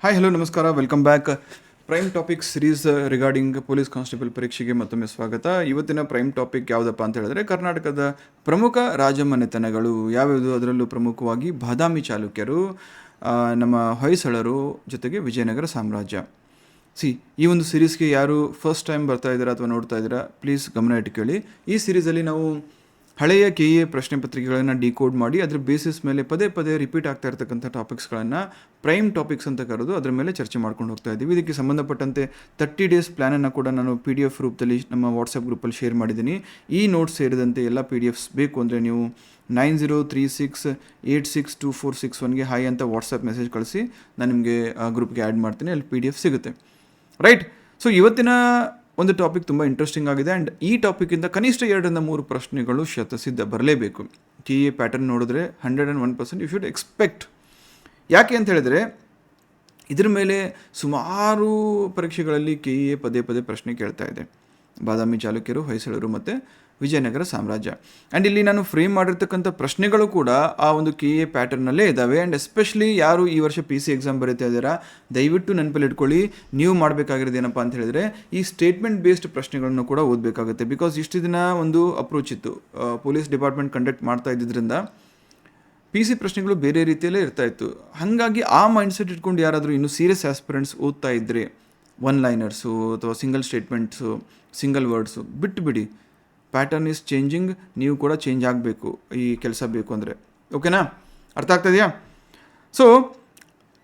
Hi hello ನಮಸ್ಕಾರ, welcome back. Prime topic series regarding police constable ಪರೀಕ್ಷೆಗೆ ಮತ್ತೊಮ್ಮೆ ಸ್ವಾಗತ. ಇವತ್ತಿನ ಪ್ರೈಮ್ ಟಾಪಿಕ್ ಯಾವುದಪ್ಪ ಅಂತ ಹೇಳಿದ್ರೆ ಕರ್ನಾಟಕದ ಪ್ರಮುಖ ರಾಜಮನೆತನಗಳು ಯಾವ್ಯಾವುದು, ಅದರಲ್ಲೂ ಪ್ರಮುಖವಾಗಿ ಬಾದಾಮಿ ಚಾಲುಕ್ಯರು, ನಮ್ಮ ಹೊಯ್ಸಳರು, ಜೊತೆಗೆ ವಿಜಯನಗರ ಸಾಮ್ರಾಜ್ಯ. ಈ ಒಂದು ಸೀರೀಸ್ಗೆ ಯಾರು ಫಸ್ಟ್ ಟೈಮ್ ಬರ್ತಾ ಇದ್ದೀರಾ ಅಥವಾ ನೋಡ್ತಾ ಇದ್ದೀರಾ, ಪ್ಲೀಸ್ ಗಮನ ಇಟ್ಕೊಳ್ಳಿ. ಈ ಸೀರೀಸಲ್ಲಿ ನಾವು ಹಳೆಯ KA ಪ್ರಶ್ನೆ ಪತ್ರಿಕೆಗಳನ್ನು ಡಿಕೋಡ್ ಮಾಡಿ ಅದರ ಬೇಸಿಸ್ ಮೇಲೆ ಪದೇ ಪದೇ ರಿಪೀಟ್ ಆಗ್ತಾ ಇರ್ತಕ್ಕಂಥ ಟಾಪಿಕ್ಸ್ಗಳನ್ನು ಪ್ರೈಮ್ ಟಾಪಿಕ್ಸ್ ಅಂತ ಕರೆದು ಅದರ ಮೇಲೆ ಚರ್ಚೆ ಮಾಡ್ಕೊಂಡು ಹೋಗ್ತಾ ಇದ್ದೀವಿ. ಇದಕ್ಕೆ ಸಂಬಂಧಪಟ್ಟಂತೆ 30 days ಪ್ಲ್ಯಾನನ್ನು ಕೂಡ ನಾನು PDF ರೂಪದಲ್ಲಿ ನಮ್ಮ ವಾಟ್ಸಪ್ ಗ್ರೂಪಲ್ಲಿ ಶೇರ್ ಮಾಡಿದ್ದೀನಿ. ಈ ನೋಟ್ಸ್ ಸೇರಿದಂತೆ ಎಲ್ಲ PDFs ಬೇಕು ಅಂದರೆ ನೀವು 9036862461ಗೆ ಹಾಯ್ ಅಂತ ವಾಟ್ಸಪ್ ಮೆಸೇಜ್ ಕಳಿಸಿ, ನಾನು ನಿಮಗೆ ಗ್ರೂಪ್ಗೆ ಆ್ಯಡ್ ಮಾಡ್ತೀನಿ. ಅಲ್ಲಿ PDF ಸಿಗುತ್ತೆ. ರೈಟ್. ಸೊ ಇವತ್ತಿನ ಒಂದು ಟಾಪಿಕ್ ತುಂಬ ಇಂಟ್ರೆಸ್ಟಿಂಗ್ ಆಗಿದೆ. ಆ್ಯಂಡ್ ಈ ಟಾಪಿಕ್ಕಿಂದ ಕನಿಷ್ಠ 2-3 ಪ್ರಶ್ನೆಗಳು ಶತಸಿದ್ಧ ಬರಲೇಬೇಕು. KA ಪ್ಯಾಟರ್ನ್ ನೋಡಿದ್ರೆ 101% ಯು ಶುಡ್ ಎಕ್ಸ್ಪೆಕ್ಟ್. ಯಾಕೆ ಅಂತ ಹೇಳಿದರೆ ಇದ್ರ ಮೇಲೆ ಸುಮಾರು ಪರೀಕ್ಷೆಗಳಲ್ಲಿ KA ಪದೇ ಪದೇ ಪ್ರಶ್ನೆ ಕೇಳ್ತಾ ಇದೆ. ಬಾದಾಮಿ ಚಾಲುಕ್ಯರು, ಹೊಯ್ಸಳರು ಮತ್ತು ವಿಜಯನಗರ ಸಾಮ್ರಾಜ್ಯ. ಆ್ಯಂಡ್ ಇಲ್ಲಿ ನಾನು ಫ್ರೇಮ್ ಮಾಡಿರ್ತಕ್ಕಂಥ ಪ್ರಶ್ನೆಗಳು ಕೂಡ ಆ ಒಂದು KA ಪ್ಯಾಟರ್ನಲ್ಲೇ ಇದ್ದಾವೆ. ಆ್ಯಂಡ್ ಎಸ್ಪೆಷಲಿ ಯಾರು ಈ ವರ್ಷ PC ಎಕ್ಸಾಮ್ ಬರೀತಾ ಇದ್ದೀರಾ, ದಯವಿಟ್ಟು ನೆನಪಲ್ಲಿ ಇಟ್ಕೊಳ್ಳಿ, ನೀವು ಮಾಡಬೇಕಾಗಿರೋದು ಏನಪ್ಪ ಅಂತ ಹೇಳಿದರೆ ಈ ಸ್ಟೇಟ್ಮೆಂಟ್ ಬೇಸ್ಡ್ ಪ್ರಶ್ನೆಗಳನ್ನು ಕೂಡ ಓದಬೇಕಾಗುತ್ತೆ. ಬಿಕಾಸ್ ಇಷ್ಟು ದಿನ ಒಂದು ಅಪ್ರೋಚ್ ಇತ್ತು, ಪೊಲೀಸ್ ಡಿಪಾರ್ಟ್ಮೆಂಟ್ ಕಂಡಕ್ಟ್ ಮಾಡ್ತಾ ಇದ್ದಿದ್ದರಿಂದ PC ಪ್ರಶ್ನೆಗಳು ಬೇರೆ ರೀತಿಯಲ್ಲೇ ಇರ್ತಾಯಿತ್ತು. ಹಾಗಾಗಿ ಆ ಮೈಂಡ್ಸೆಟ್ ಇಟ್ಕೊಂಡು ಯಾರಾದರೂ ಇನ್ನೂ ಸೀರಿಯಸ್ ಆಸ್ಪಿರೆಂಟ್ಸ್ ಓದ್ತಾ ಇದ್ದರೆ ಒನ್ ಲೈನರ್ಸು ಅಥವಾ ಸಿಂಗಲ್ ಸ್ಟೇಟ್ಮೆಂಟ್ಸು, ಸಿಂಗಲ್ ವರ್ಡ್ಸು ಬಿಟ್ಟುಬಿಡಿ. ಪ್ಯಾಟರ್ನ್ ಈಸ್ ಚೇಂಜಿಂಗ್, ನೀವು ಕೂಡ ಚೇಂಜ್ ಆಗಬೇಕು ಈ ಕೆಲಸ ಬೇಕು ಅಂದರೆ. ಓಕೆನಾ? ಅರ್ಥ ಆಗ್ತದೆಯಾ? ಸೊ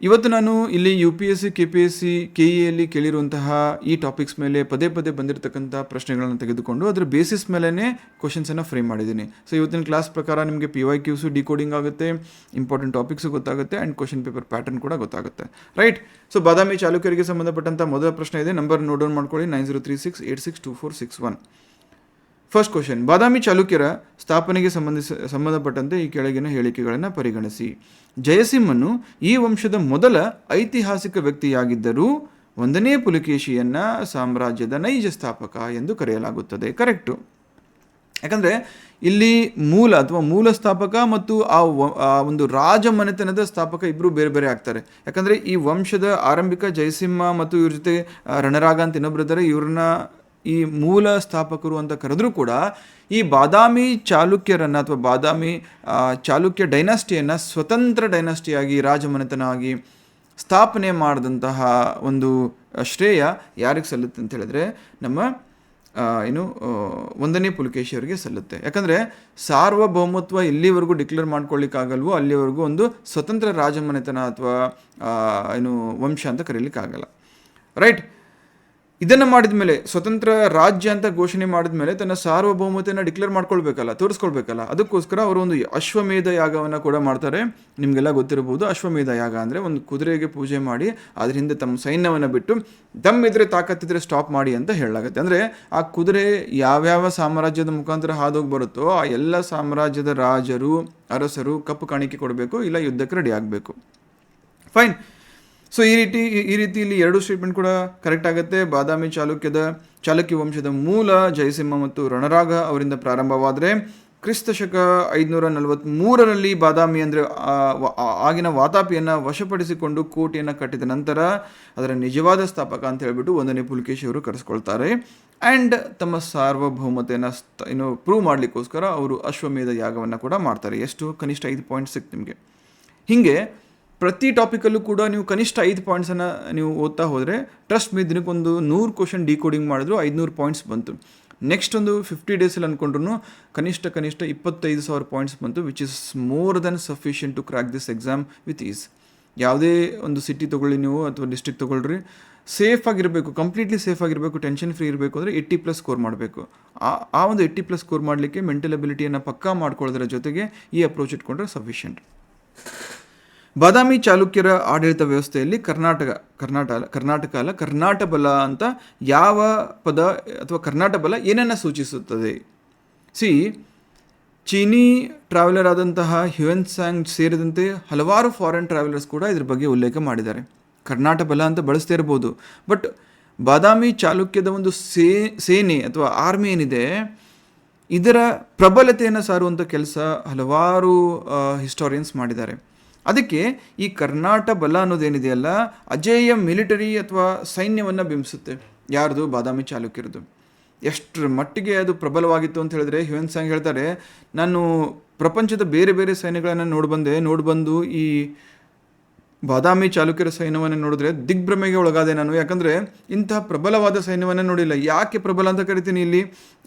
ಇವತ್ತು ನಾನು ಇಲ್ಲಿ UPSC, KPSC, KEಯಲ್ಲಿ ಕೇಳಿರುವಂತಹ ಈ ಟಾಪಿಕ್ಸ್ ಮೇಲೆ ಪದೇ ಪದೇ ಬಂದಿರತಕ್ಕಂಥ ಪ್ರಶ್ನೆಗಳನ್ನು ತೆಗೆದುಕೊಂಡು ಅದರ ಬೇಸಿಸ್ ಮೇಲೇ ಕ್ವಶನ್ಸನ್ನು ಫ್ರೇಮ್ ಮಾಡಿದ್ದೀನಿ. ಸೊ ಇವತ್ತಿನ ಕ್ಲಾಸ್ ಪ್ರಕಾರ ನಿಮಗೆ PYQs ಡಿಕೋಡಿಂಗ್ ಆಗುತ್ತೆ, ಇಂಪಾರ್ಟೆಂಟ್ ಟಾಪಿಕ್ಸು ಗೊತ್ತಾಗುತ್ತೆ, ಆ್ಯಂಡ್ ಕ್ವಶನ್ ಪೇಪರ್ ಪ್ಯಾಟರ್ನ್ ಕೂಡ ಗೊತ್ತಾಗುತ್ತೆ. ರೈಟ್. ಸೊ ಬಾದಾಮಿ ಚಾಲುಕ್ಯರಿಗೆ ಸಂಬಂಧಪಟ್ಟಂಥ ಮೊದಲ ಪ್ರಶ್ನೆ ಇದೆ. ನಂಬರ್ ನೋಟ್ ಡೌನ್ ಮಾಡ್ಕೊಳ್ಳಿ, 9036862461. ಫಸ್ಟ್ ಕ್ವಶನ್, ಬಾದಾಮಿ ಚಾಲುಕ್ಯರ ಸ್ಥಾಪನೆಗೆ ಸಂಬಂಧಪಟ್ಟಂತೆ ಈ ಕೆಳಗಿನ ಹೇಳಿಕೆಗಳನ್ನು ಪರಿಗಣಿಸಿ. ಜಯಸಿಂಹನು ಈ ವಂಶದ ಮೊದಲ ಐತಿಹಾಸಿಕ ವ್ಯಕ್ತಿಯಾಗಿದ್ದರೂ 1ನೇ ಪುಲಕೇಶಿಯನ್ನು ಸಾಮ್ರಾಜ್ಯದ ನೈಜ ಸ್ಥಾಪಕ ಎಂದು ಕರೆಯಲಾಗುತ್ತದೆ. ಕರೆಕ್ಟು. ಯಾಕಂದರೆ ಇಲ್ಲಿ ಮೂಲ ಅಥವಾ ಮೂಲ ಸ್ಥಾಪಕ ಮತ್ತು ಆ ಒಂದು ರಾಜಮನೆತನದ ಸ್ಥಾಪಕ ಇಬ್ಬರು ಬೇರೆ ಬೇರೆ ಆಗ್ತಾರೆ. ಯಾಕಂದರೆ ಈ ವಂಶದ ಆರಂಭಿಕ ಜಯಸಿಂಹ ಮತ್ತು ಇವ್ರ ಜೊತೆ ರಣರಾಗ ಅಂತ ಇನ್ನೊಬ್ಬರಿದ್ದಾರೆ, ಇವ್ರನ್ನ ಈ ಮೂಲ ಸ್ಥಾಪಕರು ಅಂತ ಕರೆದರೂ ಕೂಡ ಈ ಬಾದಾಮಿ ಚಾಲುಕ್ಯರನ್ನು ಅಥವಾ ಬಾದಾಮಿ ಚಾಲುಕ್ಯ ಡೈನಾಸ್ಟಿಯನ್ನು ಸ್ವತಂತ್ರ ಡೈನಾಸ್ಟಿಯಾಗಿ ರಾಜಮನೆತನ ಆಗಿ ಸ್ಥಾಪನೆ ಮಾಡಿದಂತಹ ಒಂದು ಶ್ರೇಯ ಯಾರಿಗೆ ಸಲ್ಲುತ್ತೆ ಅಂತ ಹೇಳಿದ್ರೆ ನಮ್ಮ 1ನೇ ಪುಲಕೇಶಿಯವರಿಗೆ ಸಲ್ಲುತ್ತೆ. ಯಾಕಂದರೆ ಸಾರ್ವಭೌಮತ್ವ ಎಲ್ಲಿವರೆಗೂ ಡಿಕ್ಲೇರ್ ಮಾಡ್ಕೊಳ್ಳಿಕ್ಕಾಗಲ್ವೋ ಅಲ್ಲಿವರೆಗೂ ಒಂದು ಸ್ವತಂತ್ರ ರಾಜಮನೆತನ ಅಥವಾ ವಂಶ ಅಂತ ಕರೀಲಿಕ್ಕಾಗಲ್ಲ. ರೈಟ್. ಇದನ್ನು ಮಾಡಿದ ಮೇಲೆ, ಸ್ವತಂತ್ರ ರಾಜ್ಯ ಅಂತ ಘೋಷಣೆ ಮಾಡಿದ ಮೇಲೆ ತನ್ನ ಸಾರ್ವಭೌಮತೆಯನ್ನು ಡಿಕ್ಲೇರ್ ಮಾಡ್ಕೊಳ್ಬೇಕಲ್ಲ, ತೋರಿಸ್ಕೊಳ್ಬೇಕಲ್ಲ. ಅದಕ್ಕೋಸ್ಕರ ಅವರು ಒಂದು ಅಶ್ವಮೇಧ ಯಾಗವನ್ನು ಕೂಡ ಮಾಡ್ತಾರೆ. ನಿಮಗೆಲ್ಲ ಗೊತ್ತಿರಬಹುದು, ಅಶ್ವಮೇಧ ಯಾಗ ಅಂದರೆ ಒಂದು ಕುದುರೆಗೆ ಪೂಜೆ ಮಾಡಿ ಅದ್ರ ಹಿಂದೆ ತಮ್ಮ ಸೈನ್ಯವನ್ನು ಬಿಟ್ಟು ದಮ್ಮಿದ್ರೆ ತಾಕತ್ತಿದ್ರೆ ಸ್ಟಾಪ್ ಮಾಡಿ ಅಂತ ಹೇಳಲಾಗುತ್ತೆ. ಅಂದರೆ ಆ ಕುದುರೆ ಯಾವ್ಯಾವ ಸಾಮ್ರಾಜ್ಯದ ಮುಖಾಂತರ ಹಾದೋಗಿ ಬರುತ್ತೋ ಆ ಎಲ್ಲ ಸಾಮ್ರಾಜ್ಯದ ರಾಜರು, ಅರಸರು ಕಪ್ಪು ಕಾಣಿಕೆ ಕೊಡಬೇಕು, ಇಲ್ಲ ಯುದ್ಧಕ್ಕೆ ರೆಡಿ ಆಗಬೇಕು. ಫೈನ್. ಸೊ ಈ ರೀತಿ ಇಲ್ಲಿ 2 ಸ್ಟೇಟ್ಮೆಂಟ್ ಕೂಡ ಕರೆಕ್ಟ್ ಆಗುತ್ತೆ. ಬಾದಾಮಿ ಚಾಲುಕ್ಯ ವಂಶದ ಮೂಲ ಜಯಸಿಂಹ ಮತ್ತು ರಣರಾಗ ಅವರಿಂದ ಪ್ರಾರಂಭವಾದರೆ ಕ್ರಿಸ್ತಶಕ 543ರಲ್ಲಿ ಬಾದಾಮಿ ಅಂದರೆ ಆಗಿನ ವಾತಾಪಿಯನ್ನು ವಶಪಡಿಸಿಕೊಂಡು ಕೋಟೆಯನ್ನು ಕಟ್ಟಿದ ನಂತರ ಅದರ ನಿಜವಾದ ಸ್ಥಾಪಕ ಅಂತ ಹೇಳ್ಬಿಟ್ಟು 1ನೇ ಪುಲಕೇಶಿಯವರು ಕರೆಸ್ಕೊಳ್ತಾರೆ. ಆ್ಯಂಡ್ ತಮ್ಮ ಸಾರ್ವಭೌಮತೆಯನ್ನು ಪ್ರೂವ್ ಮಾಡಲಿಕ್ಕೋಸ್ಕರ ಅವರು ಅಶ್ವಮೇಧ ಯಾಗವನ್ನು ಕೂಡ ಮಾಡ್ತಾರೆ. ಎಷ್ಟು? ಕನಿಷ್ಠ 5 ಪಾಯಿಂಟ್ಸ್ ಸಿಕ್ತು ನಿಮಗೆ. ಹೀಗೆ ಪ್ರತಿ ಟಾಪಿಕಲ್ಲೂ ಕೂಡ ನೀವು ಕನಿಷ್ಠ 5 ಪಾಯಿಂಟ್ಸನ್ನು ನೀವು ಓದ್ತಾ ಹೋದರೆ ಟ್ರಸ್ಟ್ ಮೀ, ದಿನಕ್ಕೊಂದು 100 ಕ್ವಶನ್ ಡಿಕೋಡಿಂಗ್ ಮಾಡಿದ್ರು 500 ಪಾಯಿಂಟ್ಸ್ ಬಂತು. ನೆಕ್ಸ್ಟ್ ಒಂದು 50 ಡೇಸಲ್ಲಿ ಅಂದ್ಕೊಂಡ್ರು ಕನಿಷ್ಠ 25,000 ಪಾಯಿಂಟ್ಸ್ ಬಂತು, which is more than sufficient to crack this exam with ease. ಯಾವುದೇ ಒಂದು ಸಿಟಿ ತೊಗೊಳ್ಳಿ ನೀವು ಅಥವಾ ಡಿಸ್ಟ್ರಿಕ್ಟ್ ತೊಗೊಳ್ರಿ, ಸೇಫ್ ಆಗಿರಬೇಕು, ಕಂಪ್ಲೀಟ್ಲಿ ಸೇಫ್ ಆಗಿರಬೇಕು, ಟೆನ್ಷನ್ ಫ್ರೀ ಇರಬೇಕು ಅಂದರೆ 80+ ಸ್ಕೋರ್ ಮಾಡಬೇಕು. ಆ ಒಂದು 80+ ಸ್ಕೋರ್ ಮಾಡಲಿಕ್ಕೆ ಮೆಂಟಲ್ ಅಬಿಲಿಟಿಯನ್ನು ಪಕ್ಕಾ ಮಾಡ್ಕೊಳ್ಳೋದ್ರ ಜೊತೆಗೆ ಈ ಅಪ್ರೋಚ್ ಇಟ್ಕೊಂಡ್ರೆ ಸಫಿಷಿಯಂಟ್. ಬಾದಾಮಿ ಚಾಲುಕ್ಯರ ಆಡಳಿತ ವ್ಯವಸ್ಥೆಯಲ್ಲಿ ಕರ್ನಾಟ ಬಲ ಅಂತ ಯಾವ ಪದ ಅಥವಾ ಕರ್ನಾಟ ಬಲ ಏನನ್ನು ಸೂಚಿಸುತ್ತದೆ? ಚೀನಿ ಟ್ರಾವೆಲರ್ ಆದಂತಹ ಹ್ಯುಯೆನ್ ತ್ಸಾಂಗ್ ಸೇರಿದಂತೆ ಹಲವಾರು ಫಾರಿನ್ ಟ್ರಾವೆಲರ್ಸ್ ಕೂಡ ಇದ್ರ ಬಗ್ಗೆ ಉಲ್ಲೇಖ ಮಾಡಿದ್ದಾರೆ. ಕರ್ನಾಟ ಬಲ ಅಂತ ಬಳಸ್ತಾ ಇರ್ಬೋದು, ಬಟ್ ಬಾದಾಮಿ ಚಾಲುಕ್ಯದ ಒಂದು ಸೇನೆ ಅಥವಾ ಆರ್ಮಿ ಏನಿದೆ ಇದರ ಪ್ರಬಲತೆಯನ್ನು ಸಾರುವಂಥ ಕೆಲಸ ಹಲವಾರು ಹಿಸ್ಟೋರಿಯನ್ಸ್ ಮಾಡಿದ್ದಾರೆ. ಅದಕ್ಕೆ ಈ ಕರ್ನಾಟ ಬಲ ಅನ್ನೋದೇನಿದೆಯಲ್ಲ, ಅಜೇಯ ಮಿಲಿಟರಿ ಅಥವಾ ಸೈನ್ಯವನ್ನು ಬಿಂಬಿಸುತ್ತೆ. ಯಾರ್ದು? ಬಾದಾಮಿ ಚಾಲುಕ್ಯರದು. ಎಷ್ಟರ ಮಟ್ಟಿಗೆ ಅದು ಪ್ರಬಲವಾಗಿತ್ತು ಅಂತ ಹೇಳಿದ್ರೆ, ಹ್ಯುಯೆನ್ ಸಾಂಗ್ ಹೇಳ್ತಾರೆ, ನಾನು ಪ್ರಪಂಚದ ಬೇರೆ ಬೇರೆ ಸೈನ್ಯಗಳನ್ನು ನೋಡಿಬಂದು ಈ ಬಾದಾಮಿ ಚಾಲುಕ್ಯರ ಸೈನ್ಯವನ್ನು ನೋಡಿದ್ರೆ ದಿಗ್ಭ್ರಮೆಗೆ ಒಳಗಾದೆ ನಾನು. ಯಾಕಂದರೆ ಇಂತಹ ಪ್ರಬಲವಾದ ಸೈನ್ಯವನ್ನು ನೋಡಿಲ್ಲ. ಯಾಕೆ ಪ್ರಬಲ ಅಂತ ಕರಿತೀನಿ? ಇಲ್ಲಿ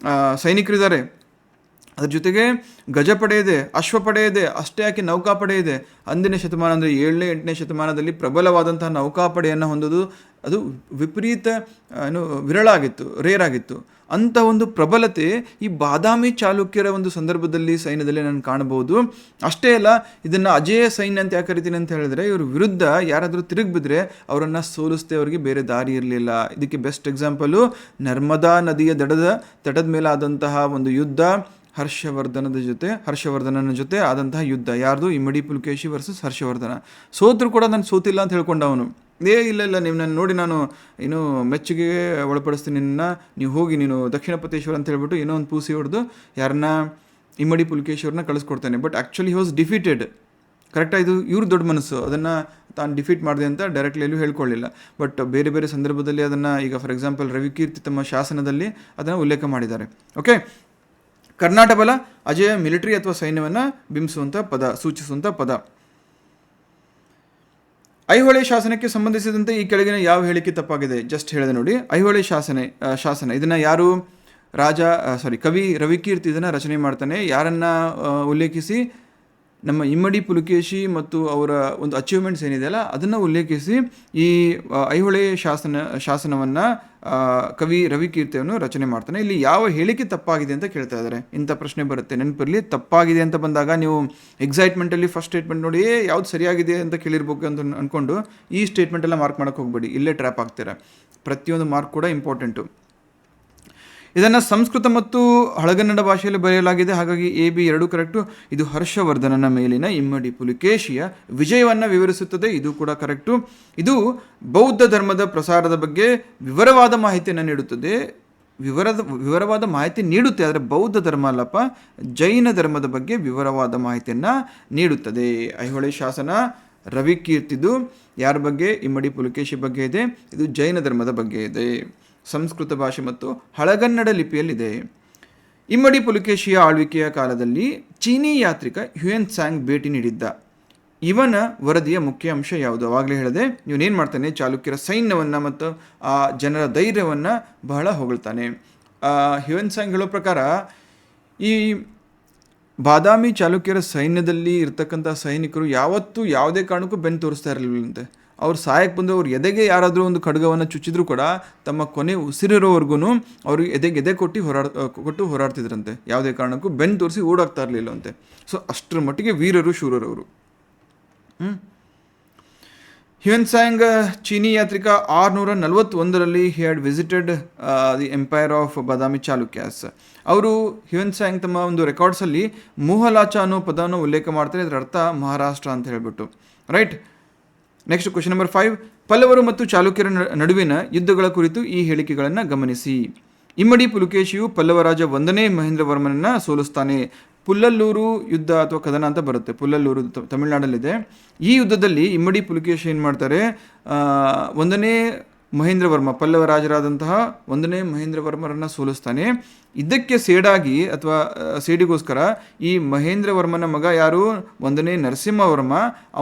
ಸೈನಿಕರಿದ್ದಾರೆ, ಅದ್ರ ಜೊತೆಗೆ ಗಜಪಡೆ ಇದೆ, ಅಶ್ವಪಡೆ ಇದೆ, ಅಷ್ಟೇ ಯಾಕೆ ನೌಕಾಪಡೆ ಇದೆ. ಅಂದಿನ ಶತಮಾನ ಅಂದರೆ 7ನೇ 8ನೇ ಶತಮಾನದಲ್ಲಿ ಪ್ರಬಲವಾದಂತಹ ನೌಕಾಪಡೆಯನ್ನು ಹೊಂದೋದು ಅದು ವಿಪರೀತ ವಿರಳ ಆಗಿತ್ತು, ರೇರ್ ಆಗಿತ್ತು. ಅಂಥ ಒಂದು ಪ್ರಬಲತೆ ಈ ಬಾದಾಮಿ ಚಾಲುಕ್ಯರ ಒಂದು ಸಂದರ್ಭದಲ್ಲಿ ಸೈನ್ಯದಲ್ಲಿ ನಾನು ಕಾಣಬಹುದು. ಅಷ್ಟೇ ಅಲ್ಲ, ಇದನ್ನು ಅಜೇಯ ಸೈನ್ಯ ಅಂತ ಯಾಕೆ ಕರಿತೀನಿ ಅಂತ ಹೇಳಿದ್ರೆ, ಇವ್ರ ವಿರುದ್ಧ ಯಾರಾದರೂ ತಿರುಗಿ ಬಿದ್ದರೆ ಅವರನ್ನು ಸೋಲಿಸ್ತೆ ಅವರಿಗೆ ಬೇರೆ ದಾರಿ ಇರಲಿಲ್ಲ. ಇದಕ್ಕೆ ಬೆಸ್ಟ್ ಎಕ್ಸಾಂಪಲು ನರ್ಮದಾ ನದಿಯ ತಟದ ಮೇಲೆ ಆದಂತಹ ಒಂದು ಯುದ್ಧ, ಹರ್ಷವರ್ಧನನ ಜೊತೆ ಆದಂತಹ ಯುದ್ಧ. ಯಾರ್ದು? ಇಮ್ಮಡಿ ಪುಲಕೇಶಿ ವರ್ಸಸ್ ಹರ್ಷವರ್ಧನ. ಸೋತರು ಕೂಡ ನಾನು ಸೋತಿಲ್ಲ ಅಂತ ಹೇಳ್ಕೊಂಡ ಅವನು. ಇಲ್ಲ ನೀವು ನಾನು ನೋಡಿ, ನಾನು ಮೆಚ್ಚುಗೆ ಒಳಪಡಿಸ್ತೀನಿ ನಿನ್ನ, ನೀವು ಹೋಗಿ ನೀನು ದಕ್ಷಿಣಪತೇಶ್ವರ ಅಂತ ಹೇಳ್ಬಿಟ್ಟು ಏನೋ ಒಂದು ಪೂಸಿ ಹೊಡೆದು ಯಾರನ್ನ ಇಮ್ಮಡಿ ಪುಲಕೇಶಿಯವ್ರನ್ನ ಕಳಿಸ್ಕೊಡ್ತಾನೆ. But actually he was defeated. ಕರೆಕ್ಟಾಗಿ ಇದು ಇವ್ರ ದೊಡ್ಡ ಮನಸ್ಸು, ಅದನ್ನು ತಾನು ಡಿಫೀಟ್ ಮಾಡಿದೆ ಅಂತ ಡೈರೆಕ್ಟ್ಲಿ ಎಲ್ಲೂ ಹೇಳ್ಕೊಳ್ಳಿಲ್ಲ. ಬಟ್ ಬೇರೆ ಬೇರೆ ಸಂದರ್ಭದಲ್ಲಿ ಅದನ್ನು, ಈಗ ಫಾರ್ ಎಕ್ಸಾಂಪಲ್ ರವಿಕೀರ್ತಿ ತಮ್ಮ ಶಾಸನದಲ್ಲಿ ಅದನ್ನು ಉಲ್ಲೇಖ ಮಾಡಿದ್ದಾರೆ. ಓಕೆ, ಕರ್ನಾಟ ಬಲ ಅಜೇಯ ಮಿಲಿಟರಿ ಅಥವಾ ಸೈನ್ಯವನ್ನು ಬಿಂಬಿಸುವಂಥ ಪದ, ಸೂಚಿಸುವಂಥ ಪದ. ಐಹೊಳೆ ಶಾಸನಕ್ಕೆ ಸಂಬಂಧಿಸಿದಂತೆ ಈ ಕೆಳಗಿನ ಯಾವ ಹೇಳಿಕೆ ತಪ್ಪಾಗಿದೆ? ಜಸ್ಟ್ ಹೇಳಿದೆ ನೋಡಿ. ಐಹೊಳೆ ಶಾಸನ ಇದನ್ನು ಯಾರು? ಕವಿ ರವಿಕೀರ್ತಿ ಇದನ್ನು ರಚನೆ ಮಾಡ್ತಾನೆ. ಯಾರನ್ನ ಉಲ್ಲೇಖಿಸಿ? ನಮ್ಮ ಇಮ್ಮಡಿ ಪುಲಕೇಶಿ ಮತ್ತು ಅವರ ಒಂದು ಅಚೀವ್ಮೆಂಟ್ಸ್ ಏನಿದೆಯಲ್ಲ ಅದನ್ನು ಉಲ್ಲೇಖಿಸಿ ಈ ಐಹೊಳೆ ಶಾಸನವನ್ನು ಕವಿ ರವಿಕೀರ್ತಿಯನ್ನು ರಚನೆ ಮಾಡ್ತಾನೆ. ಇಲ್ಲಿ ಯಾವ ಹೇಳಿಕೆ ತಪ್ಪಾಗಿದೆ ಅಂತ ಕೇಳ್ತಾ ಇದ್ದಾರೆ. ಇಂಥ ಪ್ರಶ್ನೆ ಬರುತ್ತೆ, ನೆನಪಿರಲಿ. ತಪ್ಪಾಗಿದೆ ಅಂತ ಬಂದಾಗ ನೀವು ಎಕ್ಸೈಟ್ಮೆಂಟಲ್ಲಿ ಫಸ್ಟ್ ಸ್ಟೇಟ್ಮೆಂಟ್ ನೋಡಿ ಯಾವ್ದು ಸರಿಯಾಗಿದೆ ಅಂತ ಕೇಳಿರ್ಬೇಕು ಅಂತ ಅಂದ್ಕೊಂಡು ಈ ಸ್ಟೇಟ್ಮೆಂಟೆಲ್ಲ ಮಾರ್ಕ್ ಮಾಡೋಕ್ಕೆ ಹೋಗ್ಬೇಡಿ, ಇಲ್ಲೇ ಟ್ರ್ಯಾಪ್ ಆಗ್ತೀರಾ. ಪ್ರತಿಯೊಂದು ಮಾರ್ಕ್ ಕೂಡ ಇಂಪಾರ್ಟೆಂಟು. ಇದನ್ನು ಸಂಸ್ಕೃತ ಮತ್ತು ಹಳಗನ್ನಡ ಭಾಷೆಯಲ್ಲಿ ಬರೆಯಲಾಗಿದೆ, ಹಾಗಾಗಿ AB ಎರಡೂ ಕರೆಕ್ಟು. ಇದು ಹರ್ಷವರ್ಧನನ ಮೇಲಿನ ಇಮ್ಮಡಿ ಪುಲಕೇಶಿಯ ವಿಜಯವನ್ನು ವಿವರಿಸುತ್ತದೆ, ಇದು ಕೂಡ ಕರೆಕ್ಟು. ಇದು ಬೌದ್ಧ ಧರ್ಮದ ಪ್ರಸಾರದ ಬಗ್ಗೆ ವಿವರವಾದ ಮಾಹಿತಿಯನ್ನು ನೀಡುತ್ತದೆ. ವಿವರವಾದ ಮಾಹಿತಿ ನೀಡುತ್ತೆ, ಆದರೆ ಬೌದ್ಧ ಧರ್ಮ ಅಲ್ಲಪ್ಪ, ಜೈನ ಧರ್ಮದ ಬಗ್ಗೆ ವಿವರವಾದ ಮಾಹಿತಿಯನ್ನು ನೀಡುತ್ತದೆ. ಐಹೊಳೆ ಶಾಸನ ರವಿಕೀರ್ತಿದು ಯಾರ ಬಗ್ಗೆ? ಇಮ್ಮಡಿ ಪುಲಕೇಶಿ ಬಗ್ಗೆ ಇದೆ. ಇದು ಜೈನ ಧರ್ಮದ ಬಗ್ಗೆ ಇದೆ, ಸಂಸ್ಕೃತ ಭಾಷೆ ಮತ್ತು ಹಳಗನ್ನಡ ಲಿಪಿಯಲ್ಲಿದೆ. ಇಮ್ಮಡಿ ಪುಲಕೇಶಿಯ ಆಳ್ವಿಕೆಯ ಕಾಲದಲ್ಲಿ ಚೀನಿ ಯಾತ್ರಿಕ ಹ್ಯುಯೆನ್ ಸಾಂಗ್ ಭೇಟಿ ನೀಡಿದ್ದ. ಇವನ ವರದಿಯ ಮುಖ್ಯ ಅಂಶ ಯಾವುದು? ಅವಾಗಲೇ ಹೇಳಿದೆ, ಇವನೇನು ಮಾಡ್ತಾನೆ? ಚಾಲುಕ್ಯರ ಸೈನ್ಯವನ್ನು ಮತ್ತು ಆ ಜನರ ಧೈರ್ಯವನ್ನು ಬಹಳ ಹೊಗಳ್ತಾನೆ. ಹ್ಯುಯೆನ್ ಸಾಂಗ್ ಹೇಳೋ ಪ್ರಕಾರ ಈ ಬಾದಾಮಿ ಚಾಲುಕ್ಯರ ಸೈನ್ಯದಲ್ಲಿ ಇರ್ತಕ್ಕಂಥ ಸೈನಿಕರು ಯಾವತ್ತೂ ಯಾವುದೇ ಕಾರಣಕ್ಕೂ ಬೆನ್ನು ತೋರಿಸ್ತಾ ಇರಲಿಲ್ಲಂತೆ. ಅವ್ರು ಸಾಯಕ್ಕೆ ಬಂದು ಅವ್ರು ಎದೆಗೆ ಯಾರಾದರೂ ಒಂದು ಖಡ್ಗವನ್ನು ಚುಚ್ಚಿದ್ರು ಕೂಡ ತಮ್ಮ ಕೊನೆ ಉಸಿರಿರೋವರೆಗೂ ಅವ್ರಿಗೆ ಎದೆ ಕೊಟ್ಟು ಹೋರಾಡ್ತಿದ್ರಂತೆ. ಯಾವುದೇ ಕಾರಣಕ್ಕೂ ಬೆನ್ನು ತೋರಿಸಿ ಓಡಾಗ್ತಾ ಇರಲಿಲ್ಲ ಅಂತೆ. ಸೊ ಅಷ್ಟರ ಮಟ್ಟಿಗೆ ವೀರರು, ಶೂರರವರು. ಹ್ಯುಯೆನ್ ಸಾಂಗ್ ಚೀನಿ ಯಾತ್ರಿಕ 641ರಲ್ಲಿ he had visited the empire of Badami Chalukyas. ಅವರು ಹ್ಯುಯೆನ್ ಸಾಂಗ್ ತಮ್ಮ ಒಂದು ರೆಕಾರ್ಡ್ಸಲ್ಲಿ ಮೂಹಲಾಚ ಅನ್ನೋ ಪದವನ್ನು ಉಲ್ಲೇಖ ಮಾಡ್ತಾರೆ. ಇದರ ಅರ್ಥ ಮಹಾರಾಷ್ಟ್ರ ಅಂತ ಹೇಳ್ಬಿಟ್ಟು. ರೈಟ್. Next question number 5. ಪಲ್ಲವರು ಮತ್ತು ಚಾಲುಕ್ಯರ ನಡುವಿನ ಯುದ್ಧಗಳ ಕುರಿತು ಈ ಹೇಳಿಕೆಗಳನ್ನು ಗಮನಿಸಿ. ಇಮ್ಮಡಿ ಪುಲಕೇಶಿಯು ಪಲ್ಲವರಾಜ 1ನೇ ಮಹೇಂದ್ರವರ್ಮನನ್ನು ಸೋಲಿಸ್ತಾನೆ. ಪುಲ್ಲಲ್ಲೂರು ಯುದ್ಧ ಅಥವಾ ಕದನ ಅಂತ ಬರುತ್ತೆ. ಪುಲ್ಲಲ್ಲೂರು ತಮಿಳುನಾಡಲ್ಲಿದೆ. ಈ ಯುದ್ಧದಲ್ಲಿ ಇಮ್ಮಡಿ ಪುಲಕೇಶಿ ಏನು ಮಾಡ್ತಾರೆ? 1ನೇ ಮಹೇಂದ್ರವರ್ಮ, ಪಲ್ಲವ ರಾಜರಾದಂತಹ 1ನೇ ಮಹೇಂದ್ರವರ್ಮರನ್ನು ಸೋಲಿಸ್ತಾನೆ. ಇದಕ್ಕೆ ಸೇಡಿಗೋಸ್ಕರ ಈ ಮಹೇಂದ್ರವರ್ಮನ ಮಗ ಯಾರು? 1ನೇ ನರಸಿಂಹವರ್ಮ.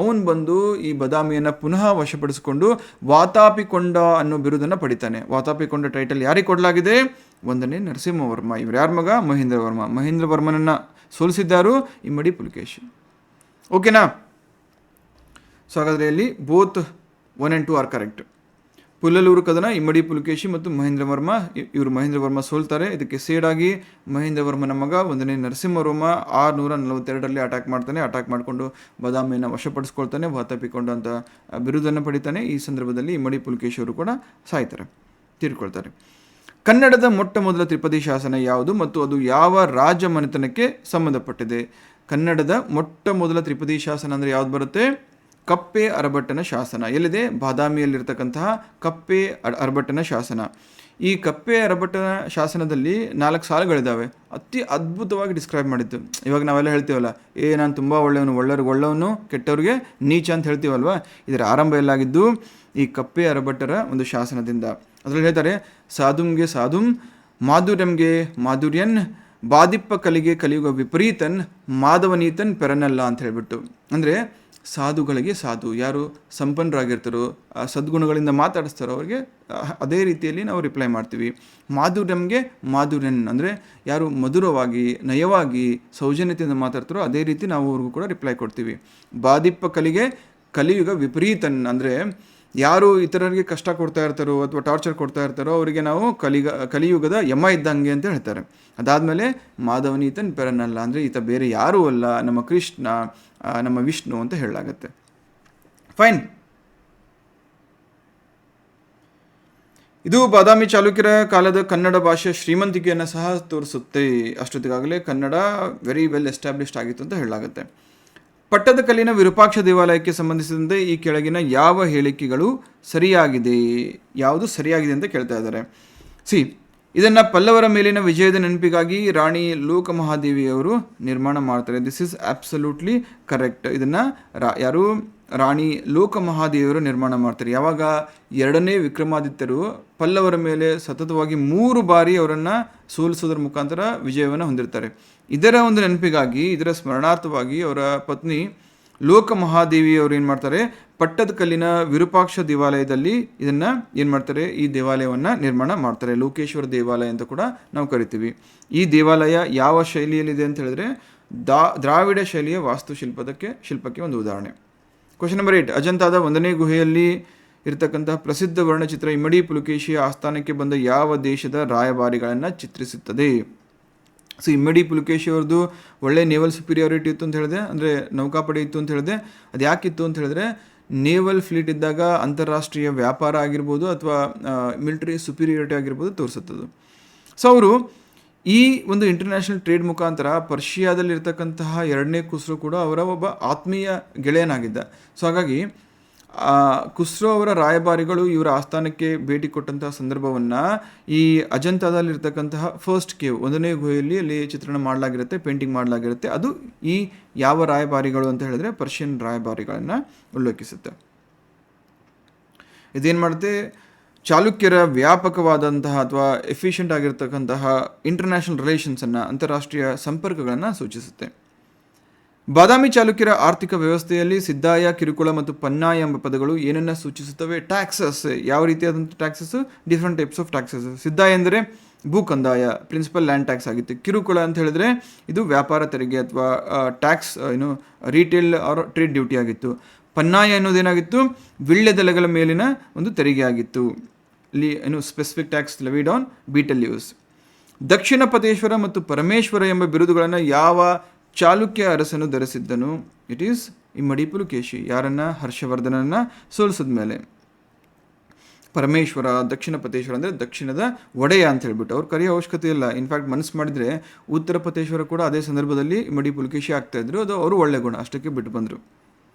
ಅವನು ಬಂದು ಈ ಬಾದಾಮಿಯನ್ನು ಪುನಃ ವಶಪಡಿಸಿಕೊಂಡು ವಾತಾಪಿಕೊಂಡ ಅನ್ನೋ ಬಿರುದನ್ನು ಪಡಿತಾನೆ. ವಾತಾಪಿಕೊಂಡ ಟೈಟಲ್ ಯಾರಿಗೆ ಕೊಡಲಾಗಿದೆ? 1ನೇ ನರಸಿಂಹವರ್ಮ. ಇವ್ರು ಯಾರ ಮಗ? ಮಹೇಂದ್ರವರ್ಮ. ಮಹೇಂದ್ರವರ್ಮನನ್ನು ಸೋಲಿಸಿದ್ದಾರು ಇಮ್ಮಡಿ ಪುಲಕೇಶಿ. ಓಕೆನಾ? ಸೊ ಹಾಗಾದರೆ ಇಲ್ಲಿ ಬೋತ್ 1 and 2 ಆರ್ ಕರೆಕ್ಟ್. ಪುಲ್ಲಲೂರು ಕದನ, ಇಮ್ಮಡಿ ಪುಲಕೇಶಿ ಮತ್ತು ಮಹೇಂದ್ರವರ್ಮ. ಇವರು ಮಹೇಂದ್ರವರ್ಮ ಸೋಲ್ತಾರೆ. ಇದಕ್ಕೆ ಸೇಡಾಗಿ ಮಹೇಂದ್ರವರ್ಮನ ಮಗ 1ನೇ ನರಸಿಂಹವರ್ಮ 642ರಲ್ಲಿ ಅಟ್ಯಾಕ್ ಮಾಡ್ತಾನೆ. ಅಟ್ಯಾಕ್ ಮಾಡಿಕೊಂಡು ಬಾದಾಮಿಯನ್ನು ವಶಪಡಿಸ್ಕೊಳ್ತಾನೆ. ವಾತಾಪಿಕೊಂಡು ಅಂತ ಬಿರುದನ್ನು ಪಡಿತಾನೆ. ಈ ಸಂದರ್ಭದಲ್ಲಿ ಇಮ್ಮಡಿ ಪುಲಕೇಶಿ ಅವರು ಕೂಡ ತೀರ್ಕೊಳ್ತಾರೆ. ಕನ್ನಡದ ಮೊಟ್ಟ ಮೊದಲ ತ್ರಿಪದಿ ಶಾಸನ ಯಾವುದು ಮತ್ತು ಅದು ಯಾವ ರಾಜ ಮನೆತನಕ್ಕೆ ಸಂಬಂಧಪಟ್ಟಿದೆ? ಕನ್ನಡದ ಮೊಟ್ಟ ಮೊದಲ ತ್ರಿಪದಿ ಶಾಸನ ಅಂದರೆ ಯಾವ್ದು ಬರುತ್ತೆ? ಕಪ್ಪೆ ಅರಬಟ್ಟನ ಶಾಸನ. ಎಲ್ಲಿದೆ? ಬಾದಾಮಿಯಲ್ಲಿರ್ತಕ್ಕಂತಹ ಕಪ್ಪೆ ಅರಬಟ್ಟನ ಶಾಸನ. ಈ ಕಪ್ಪೆ ಅರಬಟ್ಟನ ಶಾಸನದಲ್ಲಿ 4 ಸಾಲುಗಳಿದ್ದಾವೆ. ಅತಿ ಅದ್ಭುತವಾಗಿ ಡಿಸ್ಕ್ರೈಬ್ ಮಾಡಿತ್ತು. ಇವಾಗ ನಾವೆಲ್ಲ ಹೇಳ್ತೀವಲ್ಲ, ನಾನು ತುಂಬ ಒಳ್ಳೆಯವನು, ಒಳ್ಳೆಯವ್ರಿಗೆ ಒಳ್ಳೆಯವನು, ಕೆಟ್ಟವ್ರಿಗೆ ನೀಚ ಅಂತ ಹೇಳ್ತೀವಲ್ವ. ಇದರ ಆರಂಭ ಎಲ್ಲಾಗಿದ್ದು ಈ ಕಪ್ಪೆ ಅರಬಟ್ಟರ ಒಂದು ಶಾಸನದಿಂದ. ಅದರಲ್ಲಿ ಹೇಳ್ತಾರೆ, ಸಾಧುಂಗೆ ಸಾಧುಂ, ಮಾಧುರ್ಯಂಗೆ ಮಾಧುರ್ಯನ್, ಬಾದಿಪ್ಪ ಕಲಿಗೆ ಕಲಿಯುಗ ವಿಪರೀತನ್, ಮಾಧವನೀತನ್ ಪೆರನಲ್ಲ ಅಂತ ಹೇಳ್ಬಿಟ್ಟು. ಅಂದರೆ ಸಾಧುಗಳಿಗೆ ಸಾಧು, ಯಾರು ಸಂಪನ್ನರಾಗಿರ್ತಾರೋ, ಸದ್ಗುಣಗಳಿಂದ ಮಾತಾಡಿಸ್ತಾರೋ ಅವ್ರಿಗೆ ಅದೇ ರೀತಿಯಲ್ಲಿ ನಾವು ರಿಪ್ಲೈ ಮಾಡ್ತೀವಿ. ಮಾಧುರ್ಯಂಗೆ ಮಾಧುರ್ಯನ್ ಅಂದರೆ ಯಾರು ಮಧುರವಾಗಿ, ನಯವಾಗಿ, ಸೌಜನ್ಯತೆಯಿಂದ ಮಾತಾಡ್ತಾರೋ ಅದೇ ರೀತಿ ನಾವು ಅವ್ರಿಗೂ ಕೂಡ ರಿಪ್ಲೈ ಕೊಡ್ತೀವಿ. ಬಾದಿಪ್ಪ ಕಲಿಗೆ ಕಲಿಯುಗ ವಿಪರೀತನ್ ಅಂದರೆ ಯಾರು ಇತರರಿಗೆ ಕಷ್ಟ ಕೊಡ್ತಾ ಇರ್ತಾರೋ ಅಥವಾ ಟಾರ್ಚರ್ ಕೊಡ್ತಾ ಇರ್ತಾರೋ ಅವರಿಗೆ ನಾವು ಕಲಿಯುಗದ ಯಮ ಇದ್ದಂಗೆ ಅಂತ ಹೇಳ್ತಾರೆ. ಅದಾದಮೇಲೆ ಮಾಧವನೀತನ್ ಪೆರನಲ್ಲ ಅಂದರೆ ಈತ ಬೇರೆ ಯಾರೂ ಅಲ್ಲ, ನಮ್ಮ ಕೃಷ್ಣ, ನಮ್ಮ ವಿಷ್ಣು ಅಂತ ಹೇಳಲಾಗತ್ತೆ. ಫೈನ್. ಇದು ಬಾದಾಮಿ ಚಾಲುಕ್ಯರ ಕಾಲದ ಕನ್ನಡ ಭಾಷೆಯ ಶ್ರೀಮಂತಿಕೆಯನ್ನು ಸಹ ತೋರಿಸುತ್ತೆ. ಅಷ್ಟೊತ್ತಿಗಾಗಲೇ ಕನ್ನಡ ವೆರಿ ವೆಲ್ ಎಸ್ಟಾಬ್ಲಿಷ್ಡ್ ಆಗಿತ್ತು ಅಂತ ಹೇಳಲಾಗುತ್ತೆ. ಪಟ್ಟದಕಲ್ಲಿನ ವಿರೂಪಾಕ್ಷ ದೇವಾಲಯಕ್ಕೆ ಸಂಬಂಧಿಸಿದಂತೆ ಈ ಕೆಳಗಿನ ಯಾವ ಹೇಳಿಕೆಗಳು ಸರಿಯಾಗಿದೆ, ಯಾವುದು ಸರಿಯಾಗಿದೆ ಅಂತ ಕೇಳ್ತಾ ಇದ್ದಾರೆ. ಇದನ್ನು ಪಲ್ಲವರ ಮೇಲಿನ ವಿಜಯದ ನೆನಪಿಗಾಗಿ ರಾಣಿ ಲೋಕಮಹಾದೇವಿಯವರು ನಿರ್ಮಾಣ ಮಾಡ್ತಾರೆ. This is absolutely correct. ಇದನ್ನು ಯಾರು ರಾಣಿ ಲೋಕಮಹಾದೇವಿಯವರು ನಿರ್ಮಾಣ ಮಾಡ್ತಾರೆ. ಯಾವಾಗ 2ನೇ ವಿಕ್ರಮಾದಿತ್ಯರು ಪಲ್ಲವರ ಮೇಲೆ ಸತತವಾಗಿ 3 ಬಾರಿ ಅವರನ್ನು ಸೋಲಿಸೋದ್ರ ಮುಖಾಂತರ ವಿಜಯವನ್ನು ಹೊಂದಿರ್ತಾರೆ. ಇದರ ಒಂದು ನೆನಪಿಗಾಗಿ, ಇದರ ಸ್ಮರಣಾರ್ಥವಾಗಿ ಅವರ ಪತ್ನಿ ಲೋಕಮಹಾದೇವಿಯವರು ಏನು ಮಾಡ್ತಾರೆ, ಪಟ್ಟದಕಲ್ಲಿನ ವಿರೂಪಾಕ್ಷ ದೇವಾಲಯದಲ್ಲಿ ಇದನ್ನು ಏನು ಮಾಡ್ತಾರೆ, ಈ ದೇವಾಲಯವನ್ನು ನಿರ್ಮಾಣ ಮಾಡ್ತಾರೆ. ಲೋಕೇಶ್ವರ ದೇವಾಲಯ ಅಂತ ಕೂಡ ನಾವು ಕರಿತೀವಿ. ಈ ದೇವಾಲಯ ಯಾವ ಶೈಲಿಯಲ್ಲಿದೆ ಅಂತ ಹೇಳಿದ್ರೆ ದ್ರಾವಿಡ ಶೈಲಿಯ ಶಿಲ್ಪಕ್ಕೆ ಒಂದು ಉದಾಹರಣೆ. Question number 8. ಅಜಂತಾದ 1ನೇ ಗುಹೆಯಲ್ಲಿ ಇರತಕ್ಕಂತಹ ಪ್ರಸಿದ್ಧ ವರ್ಣಚಿತ್ರ ಇಮ್ಮಡಿ ಪುಲಕೇಶಿಯ ಆಸ್ಥಾನಕ್ಕೆ ಬಂದ ಯಾವ ದೇಶದ ರಾಯಭಾರಿಗಳನ್ನು ಚಿತ್ರಿಸುತ್ತದೆ? ಇಮ್ಮಡಿ ಪುಲಕೇಶಿ ಅವ್ರದ್ದು ಒಳ್ಳೆ ನೇವಲ್ ಸುಪೀರಿಯಾರಿಟಿ ಇತ್ತು ಅಂತ ಹೇಳಿದೆ, ಅಂದರೆ ನೌಕಾಪಡೆ ಇತ್ತು ಅಂತ ಹೇಳಿದೆ. ಅದು ಯಾಕಿತ್ತು ಅಂತ ಹೇಳಿದ್ರೆ ನೇವಲ್ ಫ್ಲೀಟ್ ಇದ್ದಾಗ ಅಂತಾರಾಷ್ಟ್ರೀಯ ವ್ಯಾಪಾರ ಆಗಿರ್ಬೋದು ಅಥವಾ ಮಿಲಿಟರಿ ಸುಪೀರಿಯಾರಿಟಿ ಆಗಿರ್ಬೋದು ತೋರಿಸುತ್ತದೆ. ಅವರು ಈ ಒಂದು ಇಂಟರ್ನ್ಯಾಷನಲ್ ಟ್ರೇಡ್ ಮುಖಾಂತರ ಪರ್ಷಿಯಾದಲ್ಲಿರ್ತಕ್ಕಂತಹ 2ನೇ ಖುಸ್ರೋ ಕೂಡ ಅವರ ಒಬ್ಬ ಆತ್ಮೀಯ ಗೆಳೆಯನಾಗಿದ್ದ. ಹಾಗಾಗಿ ಖುಸ್ರೋ ಅವರ ರಾಯಭಾರಿಗಳು ಇವರ ಆಸ್ಥಾನಕ್ಕೆ ಭೇಟಿ ಕೊಟ್ಟಂತಹ ಸಂದರ್ಭವನ್ನು ಈ ಅಜಂತಾದಲ್ಲಿರ್ತಕ್ಕಂತಹ ಫಸ್ಟ್ ಕೇವ್ 1ನೇ ಗುಹೆಯಲ್ಲಿ ಅಲ್ಲಿ ಚಿತ್ರಣ ಮಾಡಲಾಗಿರುತ್ತೆ, ಪೇಂಟಿಂಗ್ ಮಾಡಲಾಗಿರುತ್ತೆ. ಅದು ಈ ಯಾವ ರಾಯಭಾರಿಗಳು ಅಂತ ಹೇಳಿದ್ರೆ ಪರ್ಷಿಯನ್ ರಾಯಭಾರಿಗಳನ್ನು ಉಲ್ಲೇಖಿಸುತ್ತೆ. ಇದೇನು ಮಾಡುತ್ತೆ, ಚಾಲುಕ್ಯರ ವ್ಯಾಪಕವಾದಂತಹ ಅಥವಾ ಎಫಿಷಿಯೆಂಟ್ ಆಗಿರ್ತಕ್ಕಂತಹ ಇಂಟರ್ನ್ಯಾಷನಲ್ ರಿಲೇಷನ್ಸನ್ನು, ಅಂತಾರಾಷ್ಟ್ರೀಯ ಸಂಪರ್ಕಗಳನ್ನು ಸೂಚಿಸುತ್ತೆ. ಬಾದಾಮಿ ಚಾಲುಕ್ಯರ ಆರ್ಥಿಕ ವ್ಯವಸ್ಥೆಯಲ್ಲಿ ಸಿದ್ದಾಯ, ಕಿರುಕುಳ ಮತ್ತು ಪನ್ನಾಯ ಎಂಬ ಪದಗಳು ಏನನ್ನು ಸೂಚಿಸುತ್ತವೆ? ಟ್ಯಾಕ್ಸಸ್. ಯಾವ ರೀತಿಯಾದಂಥ taxes? Different types of taxes. ಸಿದ್ದಾಯ ಎಂದರೆ ಭೂ ಕಂದಾಯ, ಪ್ರಿನ್ಸಿಪಲ್ ಲ್ಯಾಂಡ್ ಟ್ಯಾಕ್ಸ್ ಆಗಿತ್ತು. ಕಿರುಕುಳ ಅಂತ ಹೇಳಿದ್ರೆ ಇದು ವ್ಯಾಪಾರ ತೆರಿಗೆ ಅಥವಾ tax, retail or trade duty ಆಗಿತ್ತು. ಪನ್ನಾಯ ಅನ್ನೋದೇನಾಗಿತ್ತು? ವೀಳ್ಯದೆಲೆಗಳ ಮೇಲಿನ ಒಂದು ತೆರಿಗೆ ಆಗಿತ್ತು. Specific tax levied on betel leaves. Dakshina Patheshwara ಮತ್ತು ಪರಮೇಶ್ವರ ಎಂಬ ಬಿರುದುಗಳನ್ನು ಯಾವ ಚಾಲುಕ್ಯ ಅರಸನು ಧರಿಸಿದ್ದನು? ಇಟ್ ಈಸ್ ಇಮ್ಮಡಿ ಪುಲಕೇಶಿ. ಯಾರನ್ನ? ಹರ್ಷವರ್ಧನನ್ನ ಸೋಲಿಸಿದ ಮೇಲೆ. ಪರಮೇಶ್ವರ, ದಕ್ಷಿಣ ಪತೇಶ್ವರ ಅಂದರೆ ದಕ್ಷಿಣದ ಒಡೆಯ ಅಂತ ಹೇಳ್ಬಿಟ್ಟು ಅವ್ರು ಕರೆಯೋ ಅವಶ್ಯಕತೆ ಇಲ್ಲ. ಇನ್ಫ್ಯಾಕ್ಟ್ ಮನಸ್ಸು ಮಾಡಿದರೆ ಉತ್ತರ ಪತೇಶ್ವರ ಕೂಡ ಅದೇ ಸಂದರ್ಭದಲ್ಲಿ ಇಮ್ಮಡಿ ಪುಲಕೇಶಿ ಆಗ್ತಾಯಿದ್ರು. ಅದು ಅವರು ಒಳ್ಳೆ ಗುಣ, ಅಷ್ಟಕ್ಕೆ ಬಿಟ್ಟು ಬಂದರು.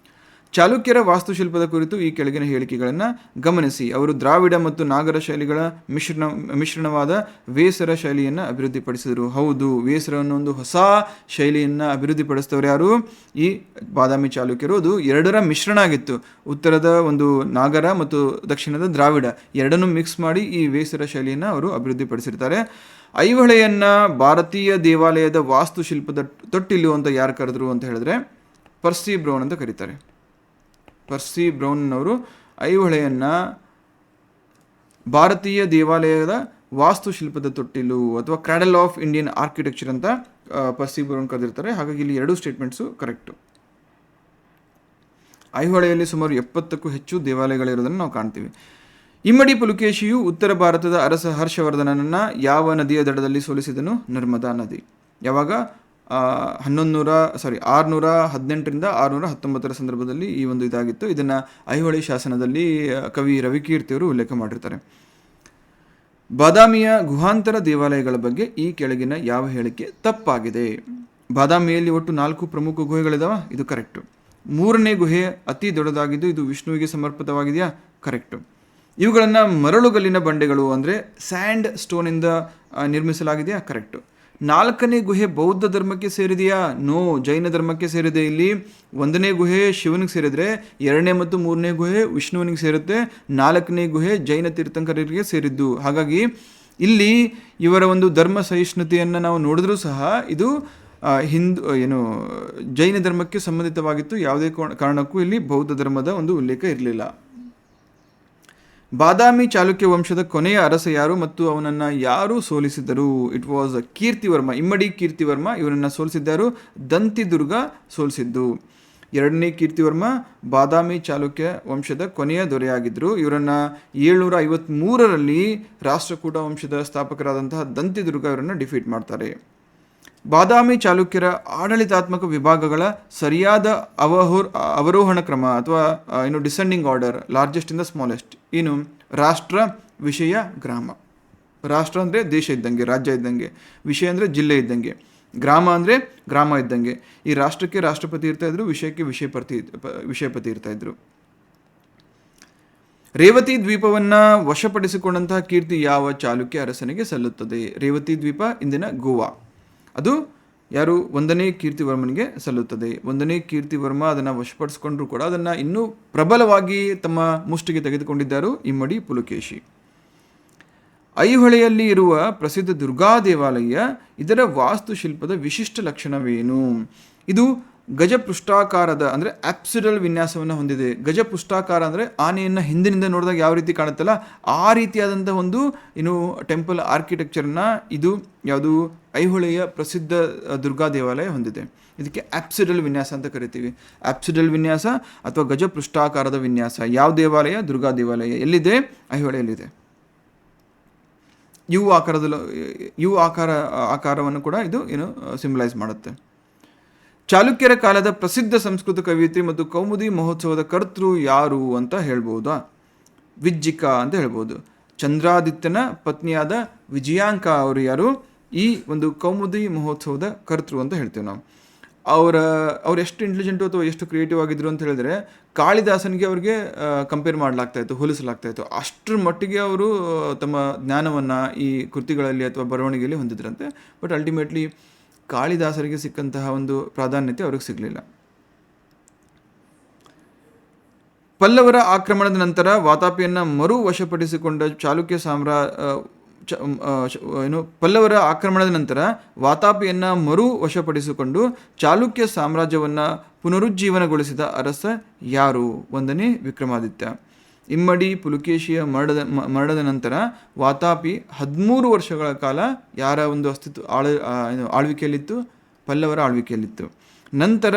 ಚಾಲುಕ್ಯರ ವಾಸ್ತುಶಿಲ್ಪದ ಕುರಿತು ಈ ಕೆಳಗಿನ ಹೇಳಿಕೆಗಳನ್ನು ಗಮನಿಸಿ. ಅವರು ದ್ರಾವಿಡ ಮತ್ತು ನಾಗರ ಶೈಲಿಗಳ ಮಿಶ್ರಣವಾದ ವೇಸರ ಶೈಲಿಯನ್ನು ಅಭಿವೃದ್ಧಿಪಡಿಸಿದರು. ಹೌದು, ವೇಸರ ಅನ್ನೋ ಒಂದು ಹೊಸ ಶೈಲಿಯನ್ನು ಅಭಿವೃದ್ಧಿಪಡಿಸಿದವರು ಯಾರು? ಈ ಬಾದಾಮಿ ಚಾಲುಕ್ಯರು. ಅದು 2ರ ಮಿಶ್ರಣ ಆಗಿತ್ತು. ಉತ್ತರದ ಒಂದು ನಾಗರ ಮತ್ತು ದಕ್ಷಿಣದ ದ್ರಾವಿಡ ಎರಡನ್ನೂ ಮಿಕ್ಸ್ ಮಾಡಿ ಈ ವೇಸರ ಶೈಲಿಯನ್ನು ಅವರು ಅಭಿವೃದ್ಧಿಪಡಿಸಿರ್ತಾರೆ. ಐಹೊಳೆಯನ್ನು ಭಾರತೀಯ ದೇವಾಲಯದ ವಾಸ್ತುಶಿಲ್ಪದ ತೊಟ್ಟಿಲು ಅಂತ ಯಾರು ಕರೆದ್ರು ಅಂತ ಹೇಳಿದ್ರೆ ಪರ್ಸಿ ಬ್ರೌನ್ ಅಂತ ಕರೀತಾರೆ. ಪರ್ಸಿ ಬ್ರೌನ್ನವರು ಐಹೊಳೆಯನ್ನು ಭಾರತೀಯ ದೇವಾಲಯದ ವಾಸ್ತುಶಿಲ್ಪದ ತೊಟ್ಟಿಲು ಅಥವಾ ಕ್ರಾಡಲ್ ಆಫ್ ಇಂಡಿಯನ್ ಆರ್ಕಿಟೆಕ್ಚರ್ ಅಂತ ಪರ್ಸಿ ಬ್ರೌನ್ ಕರೆದಿರ್ತಾರೆ. ಹಾಗಾಗಿ ಇಲ್ಲಿ 2 ಸ್ಟೇಟ್ಮೆಂಟ್ಸು ಕರೆಕ್ಟು. ಐಹೊಳೆಯಲ್ಲಿ ಸುಮಾರು 70ಕ್ಕೂ ಹೆಚ್ಚು ದೇವಾಲಯಗಳಿರೋದನ್ನು ನಾವು ಕಾಣ್ತೀವಿ. ಇಮ್ಮಡಿ ಪುಲಕೇಶಿಯು ಉತ್ತರ ಭಾರತದ ಅರಸ ಹರ್ಷವರ್ಧನನನ್ನು ಯಾವ ನದಿಯ ದಡದಲ್ಲಿ ಸೋಲಿಸಿದನು? ನರ್ಮದಾ ನದಿ. ಯಾವಾಗ? 618ರಿಂದ 619 ಸಂದರ್ಭದಲ್ಲಿ ಈ ಒಂದು ಇದಾಗಿತ್ತು. ಇದನ್ನು ಐಹೊಳೆ ಶಾಸನದಲ್ಲಿ ಕವಿ ರವಿಕೀರ್ತಿಯವರು ಉಲ್ಲೇಖ ಮಾಡಿರ್ತಾರೆ. ಬಾದಾಮಿಯ ಗುಹಾಂತರ ದೇವಾಲಯಗಳ ಬಗ್ಗೆ ಈ ಕೆಳಗಿನ ಯಾವ ಹೇಳಿಕೆ ತಪ್ಪಾಗಿದೆ? ಬಾದಾಮಿಯಲ್ಲಿ ಒಟ್ಟು 4 ಪ್ರಮುಖ ಗುಹೆಗಳಿದಾವ, ಇದು ಕರೆಕ್ಟು. 3ನೇ ಗುಹೆ ಅತಿ ದೊಡ್ಡದಾಗಿದ್ದು ಇದು ವಿಷ್ಣುವಿಗೆ ಸಮರ್ಪಿತವಾಗಿದೆಯಾ? ಕರೆಕ್ಟು. ಇವುಗಳನ್ನು ಮರಳುಗಲ್ಲಿನ ಬಂಡೆಗಳು ಅಂದರೆ ಸ್ಯಾಂಡ್ ಸ್ಟೋನಿಂದ ನಿರ್ಮಿಸಲಾಗಿದೆಯಾ? ಕರೆಕ್ಟು. 4ನೇ ಗುಹೆ ಬೌದ್ಧ ಧರ್ಮಕ್ಕೆ ಸೇರಿದೆಯಾ? ನೋ, ಜೈನ ಧರ್ಮಕ್ಕೆ ಸೇರಿದೆ. ಇಲ್ಲಿ 1ನೇ ಗುಹೆ ಶಿವನಿಗೆ ಸೇರಿದರೆ 2ನೇ ಮತ್ತು 3ನೇ ಗುಹೆ ವಿಷ್ಣುವಿನಿಗೆ ಸೇರುತ್ತೆ. 4ನೇ ಗುಹೆ ಜೈನ ತೀರ್ಥಂಕರರಿಗೆ ಸೇರಿದ್ದು. ಹಾಗಾಗಿ ಇಲ್ಲಿ ಇವರ ಒಂದು ಧರ್ಮ ಸಹಿಷ್ಣುತೆಯನ್ನು ನಾವು ನೋಡಿದ್ರೂ ಸಹ ಇದು ಜೈನ ಧರ್ಮಕ್ಕೆ ಸಂಬಂಧಿತವಾಗಿತ್ತು. ಯಾವುದೇ ಕಾರಣಕ್ಕೂ ಇಲ್ಲಿ ಬೌದ್ಧ ಧರ್ಮದ ಒಂದು ಉಲ್ಲೇಖ ಇರಲಿಲ್ಲ. ಬಾದಾಮಿ ಚಾಲುಕ್ಯ ವಂಶದ ಕೊನೆಯ ಅರಸ ಯಾರು ಮತ್ತು ಅವನನ್ನು ಯಾರು ಸೋಲಿಸಿದರು? ಇಟ್ ವಾಸ್ ಕೀರ್ತಿವರ್ಮ, ಇಮ್ಮಡಿ ಕೀರ್ತಿವರ್ಮ ಇವರನ್ನು ಸೋಲಿಸಿದ್ದಾರು. ದಂತಿದುರ್ಗ ಸೋಲಿಸಿದ್ದು. 2ನೇ ಕೀರ್ತಿವರ್ಮ ಬಾದಾಮಿ ಚಾಲುಕ್ಯ ವಂಶದ ಕೊನೆಯ ದೊರೆಯಾಗಿದ್ದರು. ಇವರನ್ನು 753ರಲ್ಲಿ ರಾಷ್ಟ್ರಕೂಟ ವಂಶದ ಸ್ಥಾಪಕರಾದಂತಹ ದಂತಿದುರ್ಗ ಇವರನ್ನು ಡಿಫೀಟ್ ಮಾಡ್ತಾರೆ. ಬಾದಾಮಿ ಚಾಲುಕ್ಯರ ಆಡಳಿತಾತ್ಮಕ ವಿಭಾಗಗಳ ಸರಿಯಾದ ಅವರೋಹಣ ಕ್ರಮ ಅಥವಾ ಡಿಸೆಂಡಿಂಗ್ ಆರ್ಡರ್, ಲಾರ್ಜೆಸ್ಟ್ ಇಂದ ಸ್ಮಾಲೆಸ್ಟ್. ರಾಷ್ಟ್ರ, ವಿಷಯ, ಗ್ರಾಮ. ರಾಷ್ಟ್ರ ಅಂದರೆ ದೇಶ ಇದ್ದಂಗೆ, ರಾಜ್ಯ ಇದ್ದಂಗೆ. ವಿಷಯ ಅಂದರೆ ಜಿಲ್ಲೆ ಇದ್ದಂಗೆ. ಗ್ರಾಮ ಅಂದರೆ ಗ್ರಾಮ ಇದ್ದಂಗೆ. ಈ ರಾಷ್ಟ್ರಕ್ಕೆ ರಾಷ್ಟ್ರಪತಿ ಇರ್ತಾಯಿದ್ರು, ವಿಷಯಕ್ಕೆ ವಿಷಯಪತಿ ಇರ್ತಾಯಿದ್ರು. ರೇವತಿ ದ್ವೀಪವನ್ನು ವಶಪಡಿಸಿಕೊಂಡಂತಹ ಕೀರ್ತಿ ಯಾವ ಚಾಲುಕ್ಯ ಅರಸನಿಗೆ ಸಲ್ಲುತ್ತದೆ? ರೇವತಿ ದ್ವೀಪ ಇಂದಿನ ಗೋವಾ. ಅದು ಯಾರು? 1ನೇ ಕೀರ್ತಿವರ್ಮನಿಗೆ ಸಲ್ಲುತ್ತದೆ. 1ನೇ ಕೀರ್ತಿವರ್ಮ ಅದನ್ನು ವಶಪಡಿಸಿಕೊಂಡ್ರೂ ಕೂಡ ಅದನ್ನು ಇನ್ನೂ ಪ್ರಬಲವಾಗಿ ತಮ್ಮ ಮುಷ್ಟಿಗೆ ತೆಗೆದುಕೊಂಡಿದ್ದರು ಇಮ್ಮಡಿ ಪುಲಕೇಶಿ. ಐಹೊಳೆಯಲ್ಲಿ ಇರುವ ಪ್ರಸಿದ್ಧ ದುರ್ಗಾ ದೇವಾಲಯ, ಇದರ ವಾಸ್ತುಶಿಲ್ಪದ ವಿಶಿಷ್ಟ ಲಕ್ಷಣವೇನು? ಇದು ಗಜಪೃಷ್ಠಾಕಾರದ ಅಂದರೆ ಆಪ್ಸಿಡಲ್ ವಿನ್ಯಾಸವನ್ನು ಹೊಂದಿದೆ. ಗಜಪೃಷ್ಠಾಕಾರ ಅಂದರೆ ಆನೆಯನ್ನು ಹಿಂದಿನಿಂದ ನೋಡಿದಾಗ ಯಾವ ರೀತಿ ಕಾಣುತ್ತಲ್ಲ ಆ ರೀತಿಯಾದಂಥ ಒಂದು ಟೆಂಪಲ್ ಆರ್ಕಿಟೆಕ್ಚರ್ನ ಇದು ಯಾವುದು ಐಹೊಳೆಯ ಪ್ರಸಿದ್ಧ ದುರ್ಗಾ ದೇವಾಲಯ ಹೊಂದಿದೆ. ಇದಕ್ಕೆ ಆಪ್ಸಿಡಲ್ ವಿನ್ಯಾಸ ಅಂತ ಕರಿತೀವಿ. ಆಪ್ಸಿಡಲ್ ವಿನ್ಯಾಸ ಅಥವಾ ಗಜಪೃಷ್ಠಾಕಾರದ ವಿನ್ಯಾಸ. ಯಾವ ದೇವಾಲಯ? ದುರ್ಗಾ ದೇವಾಲಯ. ಎಲ್ಲಿದೆ? ಐಹೊಳೆಯಲ್ಲಿದೆ. ಆಕಾರವನ್ನು ಕೂಡ ಇದು ಸಿಂಬಲೈಸ್ ಮಾಡುತ್ತೆ. ಚಾಲುಕ್ಯರ ಕಾಲದ ಪ್ರಸಿದ್ಧ ಸಂಸ್ಕೃತ ಕವಿಯತ್ರಿ ಮತ್ತು ಕೌಮುದಿ ಮಹೋತ್ಸವದ ಕರ್ತೃ ಯಾರು ಅಂತ ಹೇಳ್ಬೋದಾ? ವಿಜ್ಜಿಕಾ ಅಂತ ಹೇಳ್ಬೋದು. ಚಂದ್ರಾದಿತ್ಯನ ಪತ್ನಿಯಾದ ವಿಜಯಾಂಕ ಅವರು ಯಾರು? ಈ ಒಂದು ಕೌಮುದಿ ಮಹೋತ್ಸವದ ಕರ್ತೃ ಅಂತ ಹೇಳ್ತೇವೆ ನಾವು. ಅವ್ರು ಎಷ್ಟು ಇಂಟೆಲಿಜೆಂಟು ಅಥವಾ ಎಷ್ಟು ಕ್ರಿಯೇಟಿವ್ ಆಗಿದ್ರು ಅಂತ ಹೇಳಿದ್ರೆ ಕಾಳಿದಾಸನಿಗೆ ಅವ್ರಿಗೆ ಕಂಪೇರ್ ಮಾಡಲಾಗ್ತಾಯಿತ್ತು, ಹೋಲಿಸಲಾಗ್ತಾಯಿತ್ತು. ಅಷ್ಟರ ಮಟ್ಟಿಗೆ ಅವರು ತಮ್ಮ ಜ್ಞಾನವನ್ನು ಈ ಕೃತಿಗಳಲ್ಲಿ ಅಥವಾ ಬರವಣಿಗೆಯಲ್ಲಿ ಹೊಂದಿದ್ರಂತೆ. ಬಟ್ ಅಲ್ಟಿಮೇಟ್ಲಿ ಕಾಳಿದಾಸರಿಗೆ ಸಿಕ್ಕಂತಹ ಒಂದು ಪ್ರಾಧಾನ್ಯತೆ ಅವ್ರಿಗೆ ಸಿಗಲಿಲ್ಲ. ಪಲ್ಲವರ ಆಕ್ರಮಣದ ನಂತರ ವಾತಾಪಿಯನ್ನು ಮರು ವಶಪಡಿಸಿಕೊಂಡ ಚಾಲುಕ್ಯ ಪಲ್ಲವರ ಆಕ್ರಮಣದ ನಂತರ ವಾತಾಪಿಯನ್ನು ಮರು ವಶಪಡಿಸಿಕೊಂಡು ಚಾಲುಕ್ಯ ಸಾಮ್ರಾಜ್ಯವನ್ನು ಪುನರುಜ್ಜೀವನಗೊಳಿಸಿದ ಅರಸ ಯಾರು? 1ನೇ ವಿಕ್ರಮಾದಿತ್ಯ. ಇಮ್ಮಡಿ ಪುಲಕೇಶಿಯ ಮರಣದ ನಂತರ ವಾತಾಪಿ 13 ವರ್ಷಗಳ ಕಾಲ ಯಾರ ಒಂದು ಆಳ್ವಿಕೆಯಲ್ಲಿತ್ತು? ಪಲ್ಲವರ ಆಳ್ವಿಕೆಯಲ್ಲಿತ್ತು. ನಂತರ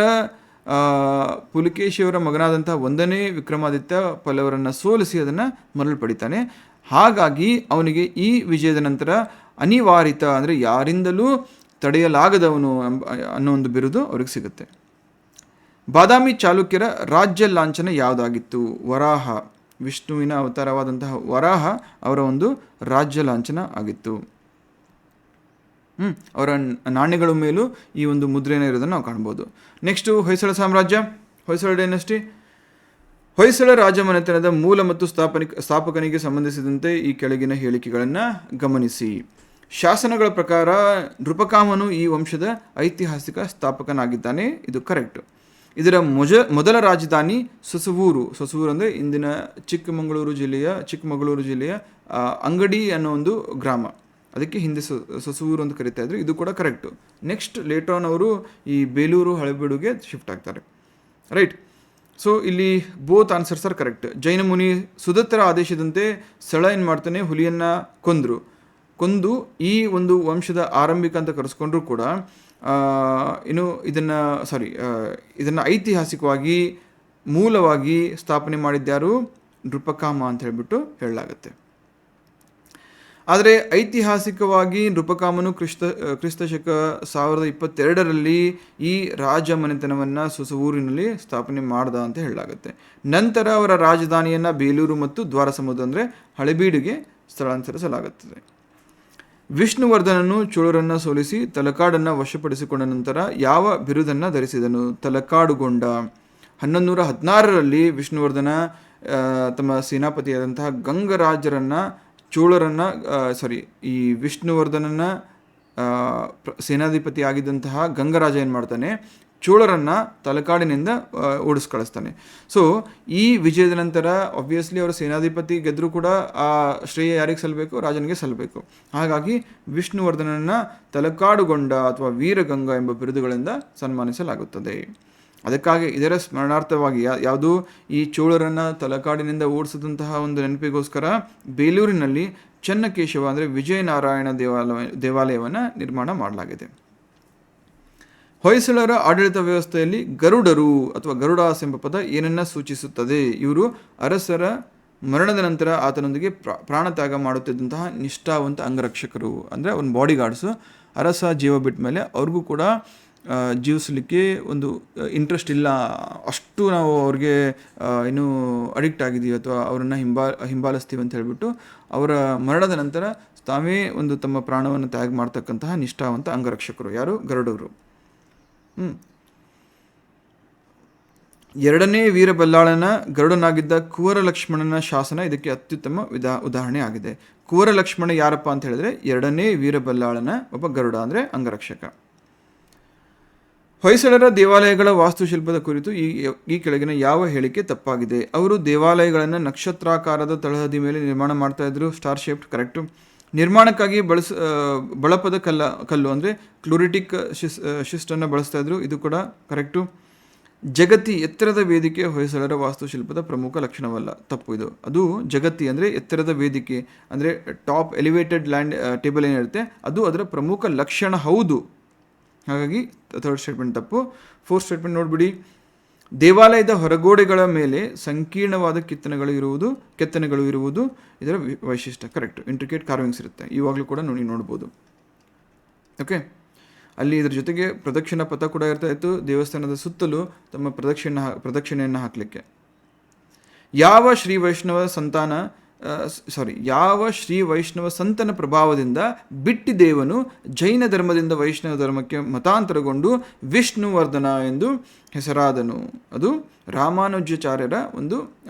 ಪುಲಕೇಶಿಯವರ ಮಗನಾದಂಥ 1ನೇ ವಿಕ್ರಮಾದಿತ್ಯ ಪಲ್ಲವರನ್ನು ಸೋಲಿಸಿ ಅದನ್ನು ಮರಳು ಪಡಿತಾನೆ. ಹಾಗಾಗಿ ಅವನಿಗೆ ಈ ವಿಜಯದ ನಂತರ ಅನಿವಾರಿತ ಅಂದರೆ ಯಾರಿಂದಲೂ ತಡೆಯಲಾಗದವನು ಅನ್ನೋ ಒಂದು ಬಿರುದು ಅವ್ರಿಗೆ ಸಿಗುತ್ತೆ. ಬಾದಾಮಿ ಚಾಲುಕ್ಯರ ರಾಜ್ಯ ಲಾಂಛನ ಯಾವುದಾಗಿತ್ತು? ವರಾಹ. ವಿಷ್ಣುವಿನ ಅವತಾರವಾದಂತಹ ವರಾಹ ಅವರ ಒಂದು ರಾಜ್ಯ ಲಾಂಛನ ಆಗಿತ್ತು. ಅವರ ನಾಣ್ಯಗಳ ಮೇಲೂ ಈ ಒಂದು ಮುದ್ರೆನ ಇರೋದನ್ನು ನಾವು ಕಾಣ್ಬೋದು. ನೆಕ್ಸ್ಟು ಹೊಯ್ಸಳ ಸಾಮ್ರಾಜ್ಯ, ಹೊಯ್ಸಳ ಡೈನಸ್ಟಿ. ಹೊಯ್ಸಳ ರಾಜಮನೆತನದ ಮೂಲ ಮತ್ತು ಸ್ಥಾಪಕನಿಗೆ ಸಂಬಂಧಿಸಿದಂತೆ ಈ ಕೆಳಗಿನ ಹೇಳಿಕೆಗಳನ್ನು ಗಮನಿಸಿ. ಶಾಸನಗಳ ಪ್ರಕಾರ ನೃಪಕಾಮನು ಈ ವಂಶದ ಐತಿಹಾಸಿಕ ಸ್ಥಾಪಕನಾಗಿದ್ದಾನೆ. ಇದು ಕರೆಕ್ಟ್. ಇದರ ಮೊದಲ ರಾಜಧಾನಿ ಸೊಸವೂರು. ಸೊಸವೂರು ಅಂದರೆ ಇಂದಿನ ಚಿಕ್ಕಮಗಳೂರು ಜಿಲ್ಲೆಯ ಅಂಗಡಿ ಅನ್ನೋ ಒಂದು ಗ್ರಾಮ. ಅದಕ್ಕೆ ಹಿಂದೆ ಸೊಸವೂರು ಅಂತ ಕರಿತಾ ಇದ್ರು. ಇದು ಕೂಡ ಕರೆಕ್ಟು. ನೆಕ್ಸ್ಟ್ ಲೇಟರ್ ಆನ್ ಅವರು ಈ ಬೇಲೂರು ಹಳೆಬೀಡುಗೆ ಶಿಫ್ಟ್ ಆಗ್ತಾರೆ. ರೈಟ್. ಸೊ ಇಲ್ಲಿ ಬೋತ್ ಆನ್ಸರ್ಸ್ ಆರ್ ಕರೆಕ್ಟ್. ಜೈನ ಮುನಿ ಸುದತ್ತರ ಆದೇಶದಂತೆ ಸಳ ಏನು ಮಾಡ್ತಾನೆ, ಹುಲಿಯನ್ನು ಕೊಂದು ಈ ಒಂದು ವಂಶದ ಆರಂಭಿಕ ಅಂತ ಕರೆಸ್ಕೊಂಡ್ರೂ ಕೂಡ ಇದನ್ನು ಐತಿಹಾಸಿಕವಾಗಿ ಮೂಲವಾಗಿ ಸ್ಥಾಪನೆ ಮಾಡಿದ್ಯಾರು? ನೃಪಕಾಮ ಅಂತ ಹೇಳ್ಬಿಟ್ಟು ಹೇಳಲಾಗುತ್ತೆ. ಆದರೆ ಐತಿಹಾಸಿಕವಾಗಿ ನೃಪಕಾಮನು ಕ್ರಿಸ್ತಶಕ 1022ರಲ್ಲಿ ಈ ರಾಜ ಮನೆತನವನ್ನು ಸೊಸವೂರಿನಲ್ಲಿ ಸ್ಥಾಪನೆ ಮಾಡ್ದ ಅಂತ ಹೇಳಲಾಗುತ್ತೆ. ನಂತರ ಅವರ ರಾಜಧಾನಿಯನ್ನು ಬೇಲೂರು ಮತ್ತು ದ್ವಾರಸಮುದ್ರ ಅಂದರೆ ಹಳೆಬೀಡಿಗೆ ಸ್ಥಳಾಂತರಿಸಲಾಗುತ್ತದೆ. ವಿಷ್ಣುವರ್ಧನನು ಚೋಳರನ್ನು ಸೋಲಿಸಿ ತಲಕಾಡನ್ನು ವಶಪಡಿಸಿಕೊಂಡ ನಂತರ ಯಾವ ಬಿರುದನ್ನು ಧರಿಸಿದನು? ತಲಕಾಡುಗೊಂಡ. 1116ರಲ್ಲಿ ವಿಷ್ಣುವರ್ಧನ ತಮ್ಮ ಸೇನಾಪತಿಯಾದಂತಹ ಗಂಗರಾಜರನ್ನು ಚೋಳರನ್ನು ಈ ವಿಷ್ಣುವರ್ಧನನ ಸೇನಾಧಿಪತಿ ಆಗಿದ್ದಂತಹ ಗಂಗರಾಜ ಏನು ಮಾಡ್ತಾನೆ, ಚೋಳರನ್ನು ತಲಕಾಡಿನಿಂದ ಓಡಿಸ್ ಕಳಿಸ್ತಾನೆ. ಸೊ ಈ ವಿಜಯದ ನಂತರ ಆಬ್ವಿಯಸ್ಲಿ ಅವರ ಸೇನಾಧಿಪತಿ ಗೆದ್ದರೂ ಕೂಡ ಆ ಶ್ರೇಯ ಯಾರಿಗೆ ಸಲ್ಲಬೇಕು, ರಾಜನಿಗೆ ಸಲ್ಲಬೇಕು. ಹಾಗಾಗಿ ವಿಷ್ಣುವರ್ಧನನ್ನು ತಲಕಾಡುಗೊಂಡ ಅಥವಾ ವೀರಗಂಗಾ ಎಂಬ ಬಿರುದುಗಳಿಂದ ಸನ್ಮಾನಿಸಲಾಗುತ್ತದೆ. ಅದಕ್ಕಾಗಿ ಇದರ ಸ್ಮರಣಾರ್ಥವಾಗಿ ಯಾವುದು ಈ ಚೋಳರನ್ನು ತಲಕಾಡಿನಿಂದ ಓಡಿಸಿದಂತಹ ಒಂದು ನೆನಪಿಗೋಸ್ಕರ ಬೇಲೂರಿನಲ್ಲಿ ಚೆನ್ನಕೇಶವ ಅಂದರೆ ವಿಜಯನಾರಾಯಣ ದೇವಾಲಯವನ್ನು ನಿರ್ಮಾಣ ಮಾಡಲಾಗಿದೆ. ಹೊಯ್ಸಳರ ಆಡಳಿತ ವ್ಯವಸ್ಥೆಯಲ್ಲಿ ಗರುಡರು ಅಥವಾ ಗರುಡಾಸ್ ಎಂಬ ಪದ ಏನನ್ನ ಸೂಚಿಸುತ್ತದೆ? ಇವರು ಅರಸರ ಮರಣದ ನಂತರ ಆತನೊಂದಿಗೆ ಪ್ರಾಣತ್ಯಾಗ ಮಾಡುತ್ತಿದ್ದಂತಹ ನಿಷ್ಠಾವಂತ ಅಂಗರಕ್ಷಕರು, ಅಂದರೆ ಒಂದು ಬಾಡಿ ಗಾರ್ಡ್ಸು. ಅರಸ ಜೀವ ಬಿಟ್ಟ ಮೇಲೆ ಅವ್ರಿಗೂ ಕೂಡ ಜೀವಿಸಲಿಕ್ಕೆ ಒಂದು ಇಂಟ್ರೆಸ್ಟ್ ಇಲ್ಲ, ಅಷ್ಟು ನಾವು ಅವ್ರಿಗೆ ಏನು ಅಡಿಕ್ಟ್ ಆಗಿದ್ದೀವಿ ಅಥವಾ ಅವರನ್ನು ಹಿಂಬಾಲಿಸ್ತೀವಿ ಅಂತ ಹೇಳಿಬಿಟ್ಟು ಅವರ ಮರಣದ ನಂತರ ತಾವೇ ಒಂದು ತಮ್ಮ ಪ್ರಾಣವನ್ನು ತ್ಯಾಗ ಮಾಡ್ತಕ್ಕಂತಹ ನಿಷ್ಠಾವಂತ ಅಂಗರಕ್ಷಕರು ಯಾರು? ಗರುಡರು. ಎರಡನೇ ವೀರಬಲ್ಲಾಳನ ಗರುಡನಾಗಿದ್ದ ಕುವರ ಲಕ್ಷ್ಮಣನ ಶಾಸನ ಇದಕ್ಕೆ ಅತ್ಯುತ್ತಮ ಉದಾಹರಣೆ ಆಗಿದೆ. ಕುವರ ಲಕ್ಷ್ಮಣ ಯಾರಪ್ಪ ಅಂತ ಹೇಳಿದ್ರೆ ಎರಡನೇ ವೀರಬಲ್ಲಾಳನ ಒಬ್ಬ ಗರುಡ, ಅಂದರೆ ಅಂಗರಕ್ಷಕ. ಹೊಯ್ಸಳರ ದೇವಾಲಯಗಳ ವಾಸ್ತುಶಿಲ್ಪದ ಕುರಿತು ಈ ಕೆಳಗಿನ ಯಾವ ಹೇಳಿಕೆ ತಪ್ಪಾಗಿದೆ? ಅವರು ದೇವಾಲಯಗಳನ್ನು ನಕ್ಷತ್ರಾಕಾರದ ತಳಹದಿ ಮೇಲೆ ನಿರ್ಮಾಣ ಮಾಡ್ತಾ ಇದ್ರು, ಸ್ಟಾರ್ ಶೇಪ್ಡ್. ಕರೆಕ್ಟು. ನಿರ್ಮಾಣಕ್ಕಾಗಿ ಬಳಪದ ಕಲ್ಲು ಅಂದರೆ ಕ್ಲೋರಿಟಿಕ್ ಶಿಸ್ಟನ್ನು ಬಳಸ್ತಾ ಇದ್ರು, ಇದು ಕೂಡ ಕರೆಕ್ಟು. ಜಗತಿ ಎತ್ತರದ ವೇದಿಕೆ ಹೊಯ್ಸಳರ ವಾಸ್ತುಶಿಲ್ಪದ ಪ್ರಮುಖ ಲಕ್ಷಣವಲ್ಲ, ತಪ್ಪು ಇದು. ಅದು ಜಗತಿ ಅಂದರೆ ಎತ್ತರದ ವೇದಿಕೆ, ಅಂದರೆ ಟಾಪ್ ಎಲಿವೇಟೆಡ್ ಲ್ಯಾಂಡ್ ಟೇಬಲ್ ಏನಿರುತ್ತೆ ಅದು ಅದರ ಪ್ರಮುಖ ಲಕ್ಷಣ ಹೌದು. ಹಾಗಾಗಿ ಥರ್ಡ್ ಸ್ಟೇಟ್ಮೆಂಟ್ ತಪ್ಪು. ಫೋರ್ತ್ ಸ್ಟೇಟ್ಮೆಂಟ್ ನೋಡಿಬಿಡಿ. ದೇವಾಲಯದ ಹೊರಗೋಡೆಗಳ ಮೇಲೆ ಸಂಕೀರ್ಣವಾದ ಕೆತ್ತನೆಗಳು ಇರುವುದು ಇದರ ವೈಶಿಷ್ಟ್ಯ. ಕರೆಕ್ಟ್. ಇಂಟ್ರಿಕೇಟ್ ಕಾರ್ವಿಂಗ್ಸ್ ಇರುತ್ತೆ, ಇವಾಗಲೂ ಕೂಡ ನೋಡ್ಬೋದು. ಓಕೆ, ಅಲ್ಲಿ ಇದ್ರ ಜೊತೆಗೆ ಪ್ರದಕ್ಷಿಣಾ ಪಥ ಕೂಡ ಇರ್ತಾ ಇತ್ತು, ದೇವಸ್ಥಾನದ ಸುತ್ತಲೂ ತಮ್ಮ ಪ್ರದಕ್ಷಿಣೆಯನ್ನು ಹಾಕಲಿಕ್ಕೆ. ಯಾವ ಶ್ರೀ ವೈಷ್ಣವ ಸಂತನ ಪ್ರಭಾವದಿಂದ ಬಿಟ್ಟಿದೇವನು ಜೈನ ಧರ್ಮದಿಂದ ವೈಷ್ಣವ ಧರ್ಮಕ್ಕೆ ಮತಾಂತರಗೊಂಡು ವಿಷ್ಣುವರ್ಧನ ಎಂದು ಹೆಸರಾದನು? ಅದು ರಾಮಾನುಜಾಚಾರ್ಯರ ಒಂದು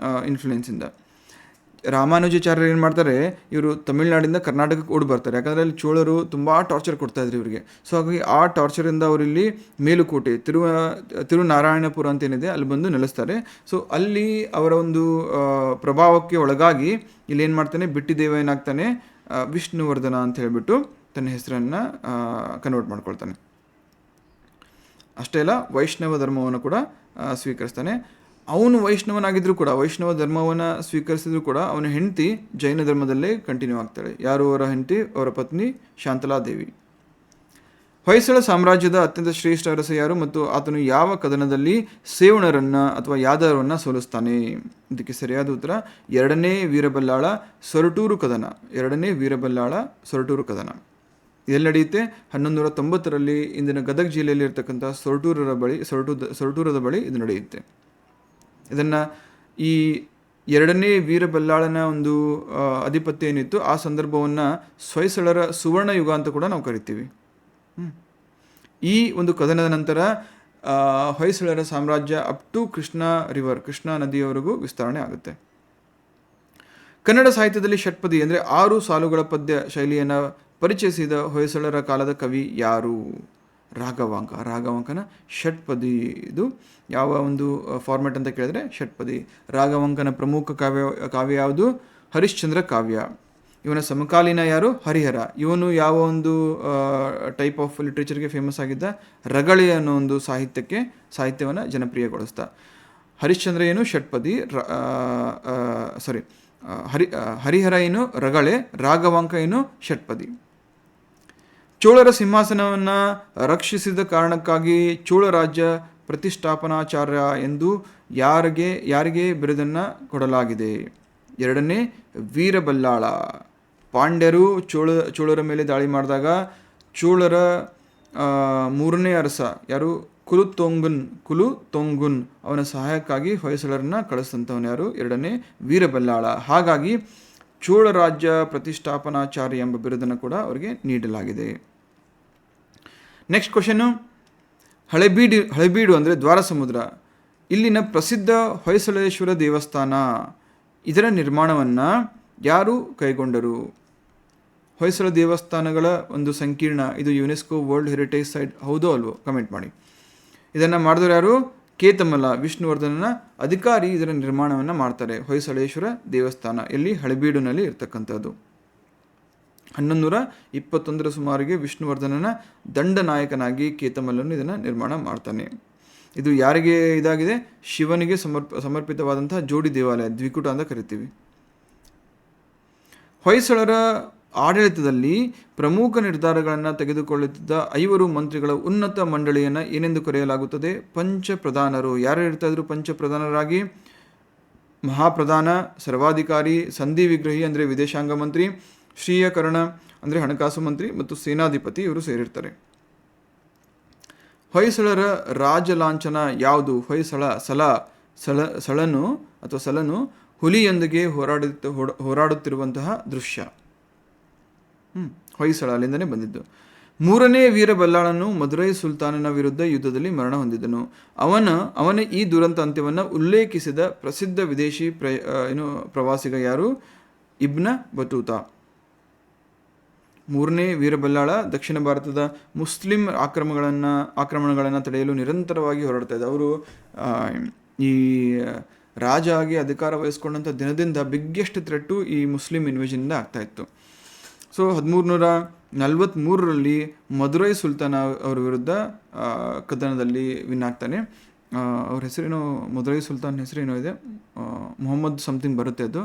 ಇನ್ಫ್ಲುಯೆನ್ಸಿಂದ. ರಾಮಾನುಜಾಚಾರ್ಯರು ಏನು ಮಾಡ್ತಾರೆ, ಇವರು ತಮಿಳುನಾಡಿಂದ ಕರ್ನಾಟಕಕ್ಕೆ ಓಡಿ ಬರ್ತಾರೆ. ಯಾಕಂದರೆ ಅಲ್ಲಿ ಚೋಳರು ತುಂಬ ಟಾರ್ಚರ್ ಕೊಡ್ತಾಯಿದ್ರು ಇವರಿಗೆ. ಸೊ ಹಾಗಾಗಿ ಆ ಟಾರ್ಚರಿಂದ ಅವರಿಲ್ಲಿ ಮೇಲುಕೋಟೆ ತಿರುನಾರಾಯಣಪುರ ಅಂತ ಏನಿದೆ ಅಲ್ಲಿ ಬಂದು ನೆಲೆಸ್ತಾರೆ. ಸೊ ಅಲ್ಲಿ ಅವರ ಒಂದು ಪ್ರಭಾವಕ್ಕೆ ಒಳಗಾಗಿ ಇಲ್ಲಿ ಏನು ಮಾಡ್ತಾನೆ, ಬಿಟ್ಟಿದೇವ ಏನಾಗ್ತಾನೆ, ವಿಷ್ಣುವರ್ಧನ ಅಂತ ಹೇಳಿಬಿಟ್ಟು ತನ್ನ ಹೆಸರನ್ನು ಕನ್ವರ್ಟ್ ಮಾಡ್ಕೊಳ್ತಾನೆ. ಅಷ್ಟೇ ಅಲ್ಲ, ವೈಷ್ಣವ ಧರ್ಮವನ್ನು ಕೂಡ ಸ್ವೀಕರಿಸ್ತಾನೆ. ಅವನು ವೈಷ್ಣವನಾಗಿದ್ದರೂ ಕೂಡ, ವೈಷ್ಣವ ಧರ್ಮವನ್ನು ಸ್ವೀಕರಿಸಿದ್ರು ಕೂಡ ಅವನ ಹೆಂಡತಿ ಜೈನ ಧರ್ಮದಲ್ಲೇ ಕಂಟಿನ್ಯೂ ಆಗ್ತಾಳೆ. ಯಾರು ಅವರ ಹೆಂಡತಿ? ಅವರ ಪತ್ನಿ ಶಾಂತಲಾದೇವಿ. ಹೊಯ್ಸಳ ಸಾಮ್ರಾಜ್ಯದ ಅತ್ಯಂತ ಶ್ರೇಷ್ಠ ಅರಸ ಯಾರು ಮತ್ತು ಆತನು ಯಾವ ಕದನದಲ್ಲಿ ಸೇವಣರನ್ನು ಅಥವಾ ಯಾದವರನ್ನು ಸೋಲಿಸ್ತಾನೆ? ಇದಕ್ಕೆ ಸರಿಯಾದ ಉತ್ತರ ಎರಡನೇ ವೀರಬಲ್ಲಾಳ ಸೊರಟೂರು ಕದನ. ಇದೆಲ್ಲಿ ನಡೆಯುತ್ತೆ? 1190ರಲ್ಲಿ ಇಂದಿನ ಗದಗ ಜಿಲ್ಲೆಯಲ್ಲಿ ಇರ್ತಕ್ಕಂಥ ಸೊರಟೂರದ ಬಳಿ ಇದು ನಡೆಯುತ್ತೆ. ಇದನ್ನು ಈ ಎರಡನೇ ವೀರಬಲ್ಲಾಳನ ಒಂದು ಆಧಿಪತ್ಯ ಏನಿತ್ತು ಆ ಸಂದರ್ಭವನ್ನು ಹೊಯ್ಸಳರ ಸುವರ್ಣ ಯುಗ ಅಂತ ಕೂಡ ನಾವು ಕರಿತೀವಿ. ಈ ಒಂದು ಕದನದ ನಂತರ ಹೊಯ್ಸಳರ ಸಾಮ್ರಾಜ್ಯ ಅಪ್ ಟು ಕೃಷ್ಣಾ ನದಿಯವರೆಗೂ ವಿಸ್ತರಣೆ ಆಗುತ್ತೆ. ಕನ್ನಡ ಸಾಹಿತ್ಯದಲ್ಲಿ ಷಟ್ಪದಿ ಅಂದರೆ 6 ಸಾಲುಗಳ ಪದ್ಯ ಶೈಲಿಯನ್ನು ಪರಿಚಯಿಸಿದ ಹೊಯ್ಸಳರ ಕಾಲದ ಕವಿ ಯಾರು? ರಾಘವಾಂಕನ ಷಟ್ಪದಿ. ಇದು ಯಾವ ಒಂದು ಫಾರ್ಮ್ಯಾಟ್ ಅಂತ ಕೇಳಿದ್ರೆ ಷಟ್ಪದಿ. ರಾಘವಾಂಕನ ಪ್ರಮುಖ ಕಾವ್ಯ ಯಾವುದು? ಹರಿಶ್ಚಂದ್ರ ಕಾವ್ಯ. ಇವನ ಸಮಕಾಲೀನ ಯಾರು? ಹರಿಹರ. ಇವನು ಯಾವ ಒಂದು ಟೈಪ್ ಆಫ್ ಲಿಟ್ರೇಚರ್ಗೆ ಫೇಮಸ್ ಆಗಿದ್ದ? ರಗಳೆ ಅನ್ನೋ ಒಂದು ಸಾಹಿತ್ಯವನ್ನು ಜನಪ್ರಿಯಗೊಳಿಸ್ತಾ. ಹರಿಶ್ಚಂದ್ರ ಏನು? ಷಟ್ಪದಿ. ಹರಿಹರ ಏನು? ರಗಳೆ. ರಾಘವಾಂಕ ಏನು? ಷಟ್ಪದಿ. ಚೋಳರ ಸಿಂಹಾಸನವನ್ನು ರಕ್ಷಿಸಿದ ಕಾರಣಕ್ಕಾಗಿ ಚೋಳ ರಾಜ್ಯ ಪ್ರತಿಷ್ಠಾಪನಾಚಾರ್ಯ ಎಂದು ಯಾರಿಗೆ ಬಿರುದನ್ನು ಕೊಡಲಾಗಿದೆ? ಎರಡನೇ ವೀರಬಲ್ಲಾಳ. ಪಾಂಡ್ಯರು ಚೋಳರ ಮೇಲೆ ದಾಳಿ ಮಾಡಿದಾಗ ಚೋಳರ 3ನೇ ಅರಸ ಯಾರು? ಕುಲುತೊಂಗುನ್ ಅವನ ಸಹಾಯಕ್ಕಾಗಿ ಹೊಯ್ಸಳರನ್ನ ಕಳಿಸಿದಂಥವನು ಯಾರು? ಎರಡನೇ ವೀರಬಲ್ಲಾಳ. ಹಾಗಾಗಿ ಚೋಳ ರಾಜ್ಯ ಪ್ರತಿಷ್ಠಾಪನಾಚಾರ್ಯ ಎಂಬ ಬಿರುದನ್ನು ಕೂಡ ಅವರಿಗೆ ನೀಡಲಾಗಿದೆ. ನೆಕ್ಸ್ಟ್ ಕ್ವಶನು, ಹಳೆಬೀಡು ಅಂದರೆ ದ್ವಾರ ಸಮುದ್ರ. ಇಲ್ಲಿನ ಪ್ರಸಿದ್ಧ ಹೊಯ್ಸಳೇಶ್ವರ ದೇವಸ್ಥಾನ ಇದರ ನಿರ್ಮಾಣವನ್ನು ಯಾರು ಕೈಗೊಂಡರು? ಹೊಯ್ಸಳ ದೇವಸ್ಥಾನಗಳ ಒಂದು ಸಂಕೀರ್ಣ, ಇದು ಯುನೆಸ್ಕೋ ವರ್ಲ್ಡ್ ಹೆರಿಟೇಜ್ ಸೈಟ್ ಹೌದೋ ಅಲ್ವೋ ಕಮೆಂಟ್ ಮಾಡಿ. ಇದನ್ನು ಮಾಡಿದವರು ಯಾರು? ಕೇತಮಲ, ವಿಷ್ಣುವರ್ಧನನ ಅಧಿಕಾರಿ ಇದರ ನಿರ್ಮಾಣವನ್ನು ಮಾಡ್ತಾರೆ. ಹೊಯ್ಸಳೇಶ್ವರ ದೇವಸ್ಥಾನ ಎಲ್ಲಿ? ಹಳೆಬೀಡಿನಲ್ಲಿ ಇರ್ತಕ್ಕಂಥದ್ದು. 1121 ಸುಮಾರಿಗೆ ವಿಷ್ಣುವರ್ಧನನ ದಂಡನಾಯಕನಾಗಿ ಕೇತಮಲ್ಲನು ಇದನ್ನು ನಿರ್ಮಾಣ ಮಾಡ್ತಾನೆ. ಇದು ಯಾರಿಗೆ ಇದಾಗಿದೆ? ಶಿವನಿಗೆ ಸಮರ್ಪಿತವಾದಂತಹ ಜೋಡಿ ದೇವಾಲಯ, ದ್ವಿಕೂಟ ಅಂತ ಕರಿತೀವಿ. ಹೊಯ್ಸಳರ ಆಡಳಿತದಲ್ಲಿ ಪ್ರಮುಖ ನಿರ್ಧಾರಗಳನ್ನು ತೆಗೆದುಕೊಳ್ಳುತ್ತಿದ್ದ 5 ಮಂತ್ರಿಗಳ ಉನ್ನತ ಮಂಡಳಿಯನ್ನು ಏನೆಂದು ಕರೆಯಲಾಗುತ್ತದೆ? ಪಂಚಪ್ರಧಾನರು. ಯಾರು ಇರ್ತಾ ಇದ್ರು ಪಂಚಪ್ರಧಾನರಾಗಿ? ಮಹಾಪ್ರಧಾನ, ಸರ್ವಾಧಿಕಾರಿ, ಸಂಧಿ ವಿಗ್ರಹಿ ಅಂದರೆ ವಿದೇಶಾಂಗ ಮಂತ್ರಿ, ಶ್ರೀಯಕರಣ ಅಂದರೆ ಹಣಕಾಸು ಮಂತ್ರಿ ಮತ್ತು ಸೇನಾಧಿಪತಿ ಇವರು ಸೇರಿರ್ತಾರೆ. ಹೊಯ್ಸಳರ ರಾಜಲಾಂಛನ ಯಾವುದು? ಹೊಯ್ಸಳ ಸಳನು ಅಥವಾ ಸಲನು ಹುಲಿಯೊಂದಿಗೆ ಹೋರಾಡುತ್ತಿರುವಂತಹ ದೃಶ್ಯ. ಹೊಯ್ಸಳ ಅಲ್ಲಿಂದನೇ ಬಂದಿದ್ದು. 3ನೇ ವೀರಬಲ್ಲಾಳನು ಮದುರೈ ಸುಲ್ತಾನನ ವಿರುದ್ಧ ಯುದ್ಧದಲ್ಲಿ ಮರಣ ಹೊಂದಿದನು. ಅವನ ಈ ದುರಂತ ಅಂತ್ಯವನ್ನು ಉಲ್ಲೇಖಿಸಿದ ಪ್ರಸಿದ್ಧ ವಿದೇಶಿ ಪ್ರವಾಸಿಗ ಯಾರು? ಇಬ್ನ ಬತೂತಾ. 3ನೇ ವೀರಬಲ್ಲಾಳ ದಕ್ಷಿಣ ಭಾರತದ ಮುಸ್ಲಿಂ ಆಕ್ರಮಣಗಳನ್ನು ತಡೆಯಲು ನಿರಂತರವಾಗಿ ಹೋರಾಡ್ತಾ ಇದ್ದ. ಅವರು ಈ ರಾಜ ಆಗಿ ಅಧಿಕಾರ ವಹಿಸ್ಕೊಂಡಂಥ ದಿನದಿಂದ ಬಿಗ್ಗೆಸ್ಟ್ ಥ್ರೆಟ್ಟು ಈ ಮುಸ್ಲಿಂ ಇನ್ವೇಷನಿಂದ ಆಗ್ತಾ ಇತ್ತು. ಸೊ 1343ರಲ್ಲಿ ಮದುರೈ ಸುಲ್ತಾನ ಅವರ ವಿರುದ್ಧ ಕದನದಲ್ಲಿ ವಿನ್ ಆಗ್ತಾನೆ. ಅವ್ರ ಹೆಸರೇನೋ, ಮದುರೈ ಸುಲ್ತಾನ್ ಹೆಸರೇನೋ ಇದೆ, ಮೊಹಮ್ಮದ್ ಸಮಥಿಂಗ್ ಬರುತ್ತೆ, ಅದು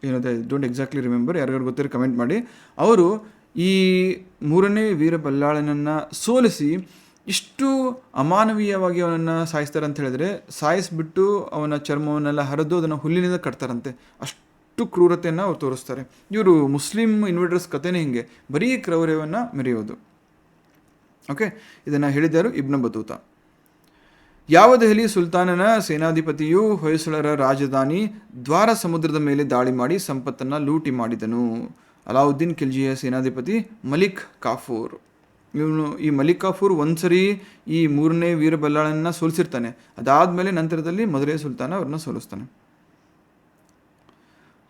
ಏನಿದೆ ಡೋಂಟ್ ಎಕ್ಸಾಕ್ಟ್ಲಿ ರಿಮೆಂಬರ್. ಯಾರಿಗಾರು ಗೊತ್ತಿರೋ ಕಮೆಂಟ್ ಮಾಡಿ. ಅವರು ಈ 3ನೇ ವೀರಬಲ್ಲಾಳನನ್ನು ಸೋಲಿಸಿ ಇಷ್ಟು ಅಮಾನವೀಯವಾಗಿ ಅವನನ್ನು ಸಾಯಿಸ್ತಾರೆ ಅಂತ ಹೇಳಿದ್ರೆ, ಸಾಯಿಸಿಬಿಟ್ಟು ಅವನ ಚರ್ಮವನ್ನೆಲ್ಲ ಹರಿದು ಅದನ್ನು ಹುಲ್ಲಿನಿಂದ ಕಟ್ತಾರಂತೆ. ಅಷ್ಟು ಕ್ರೂರತೆಯನ್ನು ಅವ್ರು ತೋರಿಸ್ತಾರೆ. ಇವರು ಮುಸ್ಲಿಂ ಇನ್ವೇಡರ್ಸ್ ಕಥೆನೇ ಹಿಂಗೆ, ಬರೀ ಕ್ರೌರ್ಯವನ್ನು ಮೆರೆಯೋದು. ಓಕೆ, ಇದನ್ನು ಹೇಳಿದರು ಇಬ್ನ ಬತೂತಾ. ಯಾವ ದೆಹಲಿ ಸುಲ್ತಾನನ ಸೇನಾಧಿಪತಿಯು ಹೊಯ್ಸಳರ ರಾಜಧಾನಿ ದ್ವಾರ ಸಮುದ್ರದ ಮೇಲೆ ದಾಳಿ ಮಾಡಿ ಸಂಪತ್ತನ್ನು ಲೂಟಿ ಮಾಡಿದನು? ಅಲಾವುದ್ದೀನ್ ಖಿಲ್ಜಿಯ ಸೇನಾಧಿಪತಿ ಮಲಿಕ್ ಕಾಫೂರ್. ಈ ಮಲಿಕ್ ಕಾಫೂರ್ ಒಂದ್ಸರಿ ಈ 3ನೇ ವೀರಬಲ್ಲಾಳನ್ನ ಸೋಲಿಸಿರ್ತಾನೆ. ಅದಾದಮೇಲೆ ನಂತರದಲ್ಲಿ ಮದುರೈ ಸುಲ್ತಾನ ಅವ್ರನ್ನ ಸೋಲಿಸ್ತಾನೆ.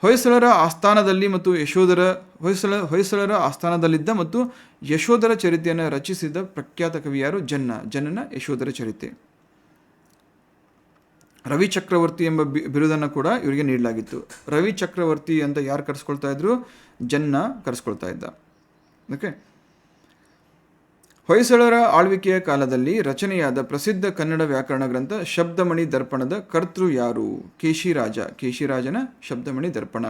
ಹೊಯ್ಸಳರ ಆಸ್ಥಾನದಲ್ಲಿ ಮತ್ತು ಹೊಯ್ಸಳರ ಆಸ್ಥಾನದಲ್ಲಿದ್ದ ಮತ್ತು ಯಶೋಧರ ಚರಿತೆಯನ್ನು ರಚಿಸಿದ ಪ್ರಖ್ಯಾತ ಕವಿ ಯಾರು? ಜನ್ನನ ಯಶೋಧರ ಚರಿತೆ. ರವಿ ಚಕ್ರವರ್ತಿ ಎಂಬ ಬಿರುದನ್ನು ಕೂಡ ಇವರಿಗೆ ನೀಡಲಾಗಿತ್ತು. ರವಿ ಚಕ್ರವರ್ತಿ ಅಂತ ಯಾರು ಕರೆಸ್ಕೊಳ್ತಾ ಇದ್ರು? ಜನ್ನ ಕರೆಸ್ಕೊಳ್ತಾ ಇದ್ದ. ಓಕೆ, ಹೊಯ್ಸಳರ ಆಳ್ವಿಕೆಯ ಕಾಲದಲ್ಲಿ ರಚನೆಯಾದ ಪ್ರಸಿದ್ಧ ಕನ್ನಡ ವ್ಯಾಕರಣ ಗ್ರಂಥ ಶಬ್ದಮಣಿ ದರ್ಪಣದ ಕರ್ತೃ ಯಾರು? ಕೇಶಿರಾಜನ ಶಬ್ದಮಣಿ ದರ್ಪಣ.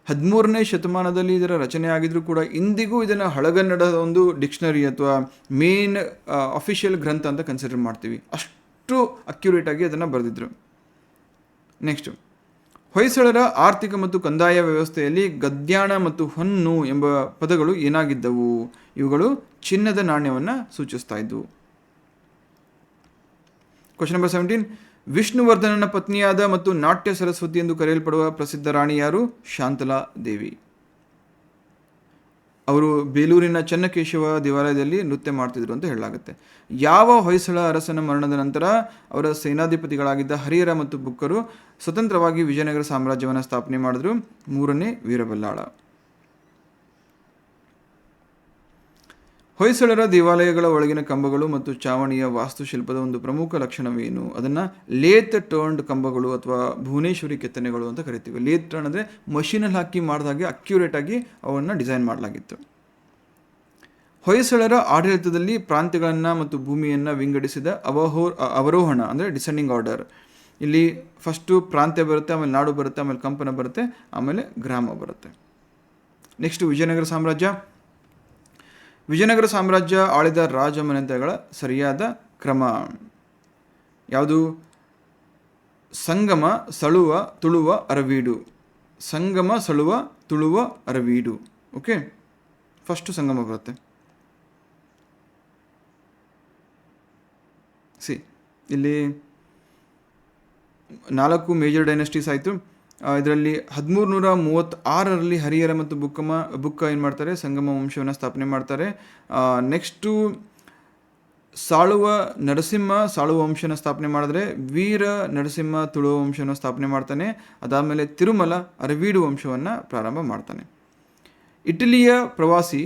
13ನೇ ಶತಮಾನದಲ್ಲಿ ಇದರ ರಚನೆ ಆಗಿದ್ರೂ ಕೂಡ ಇಂದಿಗೂ ಇದನ್ನು ಹಳಗನ್ನಡದ ಒಂದು ಡಿಕ್ಷನರಿ ಅಥವಾ ಮೇನ್ ಅಫಿಷಿಯಲ್ ಗ್ರಂಥ ಅಂತ ಕನ್ಸಿಡರ್ ಮಾಡ್ತೀವಿ. ಅಷ್ಟು ಅಕ್ಯುರೇಟ್ ಆಗಿ ಅದನ್ನು ಬರೆದಿದ್ರು. ನೆಕ್ಸ್ಟ್, ಹೊಯ್ಸಳರ ಆರ್ಥಿಕ ಮತ್ತು ಕಂದಾಯ ವ್ಯವಸ್ಥೆಯಲ್ಲಿ ಗದ್ಯಾಣ ಮತ್ತು ಹೊನ್ನು ಎಂಬ ಪದಗಳು ಏನಾಗಿದ್ದವು? ಇವುಗಳು ಚಿನ್ನದ ನಾಣ್ಯವನ್ನು ಸೂಚಿಸ್ತಾ ಇದ್ದವು. ಕ್ವಶನ್ ನಂಬರ್ 17, ವಿಷ್ಣುವರ್ಧನನ ಪತ್ನಿಯಾದ ಮತ್ತು ನಾಟ್ಯ ಸರಸ್ವತಿ ಎಂದು ಕರೆಯಲ್ಪಡುವ ಪ್ರಸಿದ್ಧ ರಾಣಿ ಯಾರು? ಶಾಂತಲಾ ದೇವಿ. ಅವರು ಬೇಲೂರಿನ ಚೆನ್ನಕೇಶವ ದೇವಾಲಯದಲ್ಲಿ ನೃತ್ಯ ಮಾಡ್ತಿದ್ರು ಅಂತ ಹೇಳಲಾಗುತ್ತೆ. ಯಾವ ಹೊಯ್ಸಳ ಅರಸನ ಮರಣದ ನಂತರ ಅವರ ಸೇನಾಧಿಪತಿಗಳಾಗಿದ್ದ ಹರಿಹರ ಮತ್ತು ಬುಕ್ಕರು ಸ್ವತಂತ್ರವಾಗಿ ವಿಜಯನಗರ ಸಾಮ್ರಾಜ್ಯವನ್ನು ಸ್ಥಾಪನೆ ಮಾಡಿದ್ರು? 3ನೇ ವೀರಬಲ್ಲಾಳ. ಹೊಯ್ಸಳರ ದೇವಾಲಯಗಳ ಒಳಗಿನ ಕಂಬಗಳು ಮತ್ತು ಚಾವಣಿಯ ವಾಸ್ತುಶಿಲ್ಪದ ಒಂದು ಪ್ರಮುಖ ಲಕ್ಷಣವೇನು? ಅದನ್ನು ಲೇತ್ ಟರ್ನ್ಡ್ ಕಂಬಗಳು ಅಥವಾ ಭುವನೇಶ್ವರಿ ಕೆತ್ತನೆಗಳು ಅಂತ ಕರಿತೀವಿ. ಲೇತ್ ಟರ್ನ್ ಅಂದರೆ ಮಷೀನಲ್ಲಿ ಹಾಕಿ ಮಾಡಿದಾಗೆ ಅಕ್ಯುರೇಟ್ ಆಗಿ ಅವನ್ನು ಡಿಸೈನ್ ಮಾಡಲಾಗಿತ್ತು. ಹೊಯ್ಸಳರ ಆಡಳಿತದಲ್ಲಿ ಪ್ರಾಂತ್ಯಗಳನ್ನು ಮತ್ತು ಭೂಮಿಯನ್ನು ವಿಂಗಡಿಸಿದ ಅವರೋಹಣ ಅಂದರೆ ಡಿಸೆಂಡಿಂಗ್ ಆರ್ಡರ್. ಇಲ್ಲಿ ಫಸ್ಟು ಪ್ರಾಂತ್ಯ ಬರುತ್ತೆ, ಆಮೇಲೆ ನಾಡು ಬರುತ್ತೆ, ಆಮೇಲೆ ಕಂಪನ ಬರುತ್ತೆ, ಆಮೇಲೆ ಗ್ರಾಮ ಬರುತ್ತೆ. ನೆಕ್ಸ್ಟ್, ವಿಜಯನಗರ ಸಾಮ್ರಾಜ್ಯ ಆಳಿದ ರಾಜಮನೆತನಗಳ ಸರಿಯಾದ ಕ್ರಮ ಯಾವುದು? ಸಂಗಮ, ಸಳುವ, ತುಳುವ, ಅರವೀಡು. ಸಂಗಮ, ಸಳುವ, ತುಳುವ, ಅರವೀಡು. ಓಕೆ, ಫಸ್ಟು ಸಂಗಮ ಬರುತ್ತೆ. ಇಲ್ಲಿ 4 ಮೇಜರ್ ಡೈನೆಸ್ಟೀಸ್ ಆಯಿತು. ಇದರಲ್ಲಿ 1336ರಲ್ಲಿ ಹರಿಹರ ಮತ್ತು ಬುಕ್ಕ ಏನು ಮಾಡ್ತಾರೆ? ಸಂಗಮ ವಂಶವನ್ನು ಸ್ಥಾಪನೆ ಮಾಡ್ತಾರೆ. ನೆಕ್ಸ್ಟು ಸಾಳುವ ನರಸಿಂಹ ಸಾಳುವ ವಂಶನ ಸ್ಥಾಪನೆ ಮಾಡಿದ್ರೆ, ವೀರ ನರಸಿಂಹ ತುಳುವ ವಂಶನ ಸ್ಥಾಪನೆ ಮಾಡ್ತಾನೆ. ಅದಾದಮೇಲೆ ತಿರುಮಲ ಅರವೀಡು ವಂಶವನ್ನು ಪ್ರಾರಂಭ ಮಾಡ್ತಾನೆ. ಇಟಲಿಯ ಪ್ರವಾಸಿ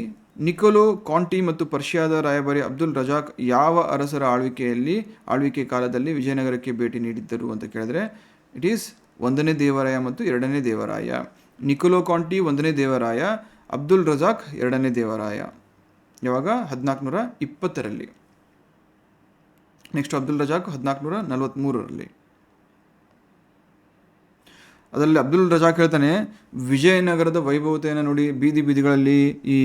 ನಿಕೋಲೋ ಕಾಂಟಿ ಮತ್ತು ಪರ್ಷಿಯಾದ ರಾಯಭಾರಿ ಅಬ್ದುಲ್ ರಜಾಕ್ ಯಾವ ಅರಸರ ಆಳ್ವಿಕೆ ಕಾಲದಲ್ಲಿ ವಿಜಯನಗರಕ್ಕೆ ಭೇಟಿ ನೀಡಿದ್ದರು ಅಂತ ಕೇಳಿದ್ರೆ, ಇಟ್ ಈಸ್ 1ನೇ ದೇವರಾಯ ಮತ್ತು 2ನೇ ದೇವರಾಯ. ನಿಕೋಲೋ ಕಾಂಟಿ 1ನೇ ದೇವರಾಯ, ಅಬ್ದುಲ್ ರಜಾಕ್ 2ನೇ ದೇವರಾಯ. ಯಾವಾಗ? 1420ರಲ್ಲಿ. ನೆಕ್ಸ್ಟ್ ಅಬ್ದುಲ್ ರಜಾಕ್ 1443ರಲ್ಲಿ. ಅದರಲ್ಲಿ ಅಬ್ದುಲ್ ರಜಾಕ್ ಹೇಳ್ತಾನೆ, ವಿಜಯನಗರದ ವೈಭವತೆಯನ್ನು ನೋಡಿ ಬೀದಿಗಳಲ್ಲಿ ಈ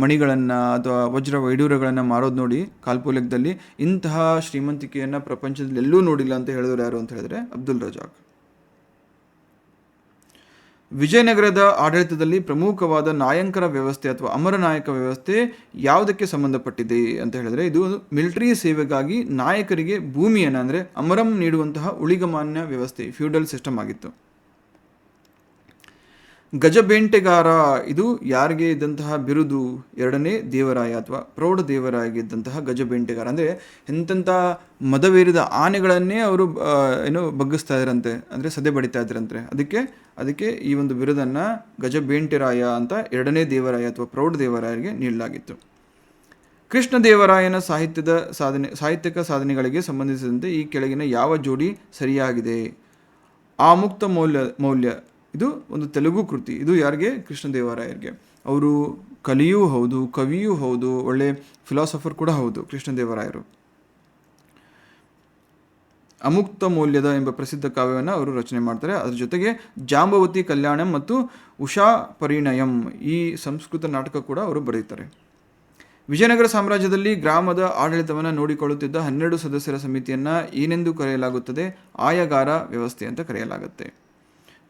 ಮಣಿಗಳನ್ನು ಅಥವಾ ವಜ್ರ ವೈಡೂರ್ಯಗಳನ್ನು ಮಾರೋದು ನೋಡಿ ಕಾಲ್ಪೋಲೆಕ್ದಲ್ಲಿ ಇಂತಹ ಶ್ರೀಮಂತಿಕೆಯನ್ನು ಪ್ರಪಂಚದಲ್ಲಿ ಎಲ್ಲೂ ನೋಡಿಲ್ಲ ಅಂತ ಹೇಳಿದ್ರು ಯಾರು ಅಂತ ಹೇಳಿದ್ರೆ ಅಬ್ದುಲ್ ರಜಾಕ್. ವಿಜಯನಗರದ ಆಡಳಿತದಲ್ಲಿ ಪ್ರಮುಖವಾದ ನಾಯಂಕರ ವ್ಯವಸ್ಥೆ ಅಥವಾ ಅಮರನಾಯಕ ವ್ಯವಸ್ಥೆ ಯಾವುದಕ್ಕೆ ಸಂಬಂಧಪಟ್ಟಿದೆ ಅಂತ ಹೇಳಿದ್ರೆ, ಇದು ಮಿಲಿಟರಿ ಸೇವೆಗಾಗಿ ನಾಯಕರಿಗೆ ಭೂಮಿಯನ್ನು ಅಂದರೆ ಅಮರಂ ನೀಡುವಂತಹ ಉಳಿಗಮಾನ್ಯ ವ್ಯವಸ್ಥೆ, ಫ್ಯೂಡಲ್ ಸಿಸ್ಟಮ್ ಆಗಿತ್ತು. ಗಜಬೇಂಟೆಗಾರ, ಇದು ಯಾರಿಗೆ ಇದ್ದಂತಹ ಬಿರುದು? 2ನೇ ದೇವರಾಯ ಅಥವಾ ಪ್ರೌಢ ದೇವರಾಗಿದ್ದಂತಹ ಗಜಬೇಂಟೆಗಾರ. ಅಂದರೆ ಎಂತೆಂಥ ಮದವೇರಿದ ಆನೆಗಳನ್ನೇ ಅವರು ಬಗ್ಗಿಸ್ತಾ ಇದ್ರಂತೆ, ಅಂದರೆ ಸದೆ ಬಡಿತಾ ಇದ್ರಂತೆ. ಅದಕ್ಕೆ ಈ ಒಂದು ಬಿರುದನ್ನು ಗಜಬೇಂಟೆರಾಯ ಅಂತ 2ನೇ ದೇವರಾಯ ಅಥವಾ ಪ್ರೌಢ ದೇವರಾಯರಿಗೆ ನೀಡಲಾಗಿತ್ತು. ಕೃಷ್ಣದೇವರಾಯನ ಸಾಹಿತ್ಯಿಕ ಸಾಧನೆಗಳಿಗೆ ಸಂಬಂಧಿಸಿದಂತೆ ಈ ಕೆಳಗಿನ ಯಾವ ಜೋಡಿ ಸರಿಯಾಗಿದೆ? ಆಮುಕ್ತ ಮೌಲ್ಯ, ಇದು ಒಂದು ತೆಲುಗು ಕೃತಿ. ಇದು ಯಾರಿಗೆ? ಕೃಷ್ಣದೇವರಾಯರಿಗೆ. ಅವರು ಕಲಿಯೂ ಹೌದು, ಕವಿಯೂ ಹೌದು, ಒಳ್ಳೆ ಫಿಲಾಸಫರ್ ಕೂಡ ಹೌದು ಕೃಷ್ಣದೇವರಾಯರು. ಅಮುಕ್ತ ಮೌಲ್ಯದ ಎಂಬ ಪ್ರಸಿದ್ಧ ಕಾವ್ಯವನ್ನು ಅವರು ರಚನೆ ಮಾಡ್ತಾರೆ. ಅದರ ಜೊತೆಗೆ ಜಾಂಬವತಿ ಕಲ್ಯಾಣಂ ಮತ್ತು ಉಷಾ ಪರಿಣಯಂ ಈ ಸಂಸ್ಕೃತ ನಾಟಕ ಕೂಡ ಅವರು ಬರೆಯುತ್ತಾರೆ. ವಿಜಯನಗರ ಸಾಮ್ರಾಜ್ಯದಲ್ಲಿ ಗ್ರಾಮದ ಆಡಳಿತವನ್ನು ನೋಡಿಕೊಳ್ಳುತ್ತಿದ್ದ 12 ಸದಸ್ಯರ ಸಮಿತಿಯನ್ನು ಏನೆಂದು ಕರೆಯಲಾಗುತ್ತದೆ? ಆಯಗಾರ ವ್ಯವಸ್ಥೆ ಅಂತ ಕರೆಯಲಾಗುತ್ತೆ.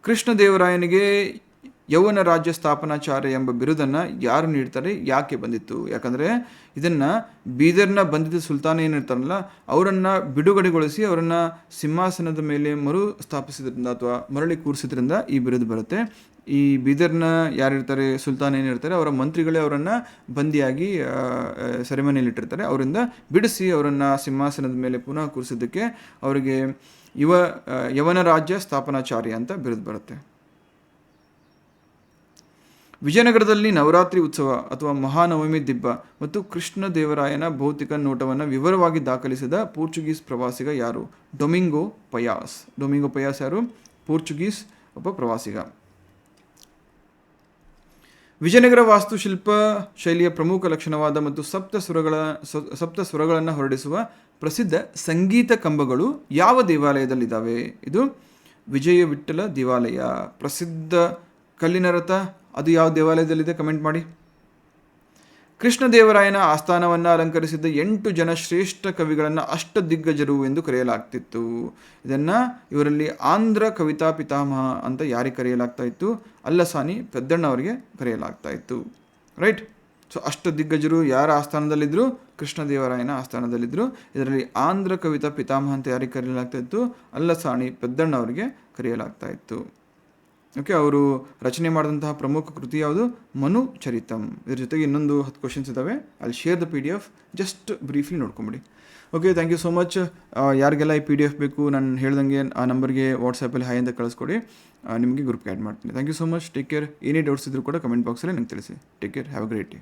ಕೃಷ್ಣದೇವರಾಯನಿಗೆ ಯೌವನ ರಾಜ್ಯ ಸ್ಥಾಪನಾಚಾರ್ಯ ಎಂಬ ಬಿರುದನ್ನು ಯಾರು ನೀಡ್ತಾರೆ? ಯಾಕೆ ಬಂದಿತ್ತು? ಯಾಕಂದರೆ ಇದನ್ನು ಬೀದರ್ನ ಬಂಧಿತ ಸುಲ್ತಾನ ಏನಿರ್ತಾರಲ್ಲ ಅವರನ್ನು ಬಿಡುಗಡೆಗೊಳಿಸಿ ಅವರನ್ನು ಸಿಂಹಾಸನದ ಮೇಲೆ ಮರು ಸ್ಥಾಪಿಸಿದ್ರಿಂದ ಅಥವಾ ಮರಳಿ ಕೂರಿಸಿದ್ರಿಂದ ಈ ಬಿರುದು ಬರುತ್ತೆ. ಈ ಬೀದರ್ನ ಯಾರಿರ್ತಾರೆ, ಸುಲ್ತಾನ ಏನಿರ್ತಾರೆ, ಅವರ ಮಂತ್ರಿಗಳೇ ಅವರನ್ನು ಬಂದಿಯಾಗಿ ಸೆರೆಮನೆಯಲ್ಲಿಟ್ಟಿರ್ತಾರೆ. ಅವರಿಂದ ಬಿಡಿಸಿ ಅವರನ್ನು ಸಿಂಹಾಸನದ ಮೇಲೆ ಪುನಃ ಕೂರಿಸಿದ್ದಕ್ಕೆ ಅವರಿಗೆ ಯವನ ರಾಜ್ಯ ಸ್ಥಾಪನಾಚಾರ್ಯ ಅಂತ ಬಿರುದು ಬರುತ್ತೆ. ವಿಜಯನಗರದಲ್ಲಿ ನವರಾತ್ರಿ ಉತ್ಸವ ಅಥವಾ ಮಹಾನವಮಿ ದಿಬ್ಬ ಮತ್ತು ಕೃಷ್ಣದೇವರಾಯನ ಭೌತಿಕ ನೋಟವನ್ನು ವಿವರವಾಗಿ ದಾಖಲಿಸಿದ ಪೋರ್ಚುಗೀಸ್ ಪ್ರವಾಸಿಗ ಯಾರು? ಡೊಮಿಂಗೋ ಪಯಾಸ್. ಡೊಮಿಂಗೋ ಪಯಾಸ್ ಯಾರು? ಪೋರ್ಚುಗೀಸ್ ಒಬ್ಬ ಪ್ರವಾಸಿಗ. ವಿಜಯನಗರ ವಾಸ್ತುಶಿಲ್ಪ ಶೈಲಿಯ ಪ್ರಮುಖ ಲಕ್ಷಣವಾದ ಮತ್ತು ಸಪ್ತ ಸ್ವರಗಳನ್ನು ಹೊರಡಿಸುವ ಪ್ರಸಿದ್ಧ ಸಂಗೀತ ಕಂಬಗಳು ಯಾವ ದೇವಾಲಯದಲ್ಲಿದ್ದಾವೆ? ಇದು ವಿಜಯ ವಿಠ್ಠಲ ದೇವಾಲಯ. ಪ್ರಸಿದ್ಧ ಕಲ್ಲಿನ ರಥ, ಅದು ಯಾವ ದೇವಾಲಯದಲ್ಲಿದೆ? ಕಮೆಂಟ್ ಮಾಡಿ. ಕೃಷ್ಣದೇವರಾಯನ ಆಸ್ಥಾನವನ್ನು ಅಲಂಕರಿಸಿದ್ದ 8 ಜನ ಶ್ರೇಷ್ಠ ಕವಿಗಳನ್ನು ಅಷ್ಟದಿಗ್ಗಜರು ಎಂದು ಕರೆಯಲಾಗ್ತಿತ್ತು. ಇವರಲ್ಲಿ ಆಂಧ್ರ ಕವಿತಾ ಪಿತಾಮಹ ಅಂತ ಯಾರಿಗೆ ಕರೆಯಲಾಗ್ತಾ ಇತ್ತು? ಅಲ್ಲಸಾನಿ ಪೆದ್ದಣ್ಣ ಅವರಿಗೆ ಕರೆಯಲಾಗ್ತಾ ಇತ್ತು. ರೈಟ್. ಸೊ ಅಷ್ಟದಿಗ್ಗಜರು ಯಾರ ಆಸ್ಥಾನದಲ್ಲಿದ್ದರು? ಕೃಷ್ಣದೇವರಾಯನ ಆಸ್ಥಾನದಲ್ಲಿದ್ದರು. ಇದರಲ್ಲಿ ಆಂಧ್ರ ಕವಿತಾ ಪಿತಾಮಹ ಅಂತ ಯಾರಿಗೆ ಕರೆಯಲಾಗ್ತಾ ಇತ್ತು? ಅಲ್ಲಸಾನಿ ಪೆದ್ದಣ್ಣ ಅವರಿಗೆ ಕರೆಯಲಾಗ್ತಾ ಇತ್ತು. ಓಕೆ, ಅವರು ರಚನೆ ಮಾಡಿದಂತಹ ಪ್ರಮುಖ ಕೃತಿ ಯಾವುದು? ಮನು ಚರಿತಂ. ಇದ್ರ ಜೊತೆಗೆ ಇನ್ನೊಂದು 10 ಕ್ವಶನ್ಸ್ ಇದ್ದಾವೆ. ಅಲ್ಲಿ share the PDF, just briefly ನೋಡ್ಕೊಂಬಿಡಿ. Okay, thank you so much. ಯಾರಿಗೆಲ್ಲ ಈ PDF ಬೇಕು ನಾನು ಹೇಳ್ದಂಗೆ ಆ ನಂಬರ್ಗೆ ವಾಟ್ಸಪ್ಪಲ್ಲಿ ಹಾಯ್ ಅಂತ ಕಳಿಸ್ಕೊಡಿ, ನಿಮಗೆ ಗ್ರೂಪ್ಗೆ ಆ್ಯಡ್ ಮಾಡ್ತೀನಿ. Thank you so much. Take care. ಏನೇ ಡೌಟ್ಸ್ ಇದ್ರೂ ಕೂಡ ಕಮೆಂಟ್ ಬಾಕ್ಸಲ್ಲಿ ನಂಗೆ ತಿಳಿಸಿ. Take care. Have a great day.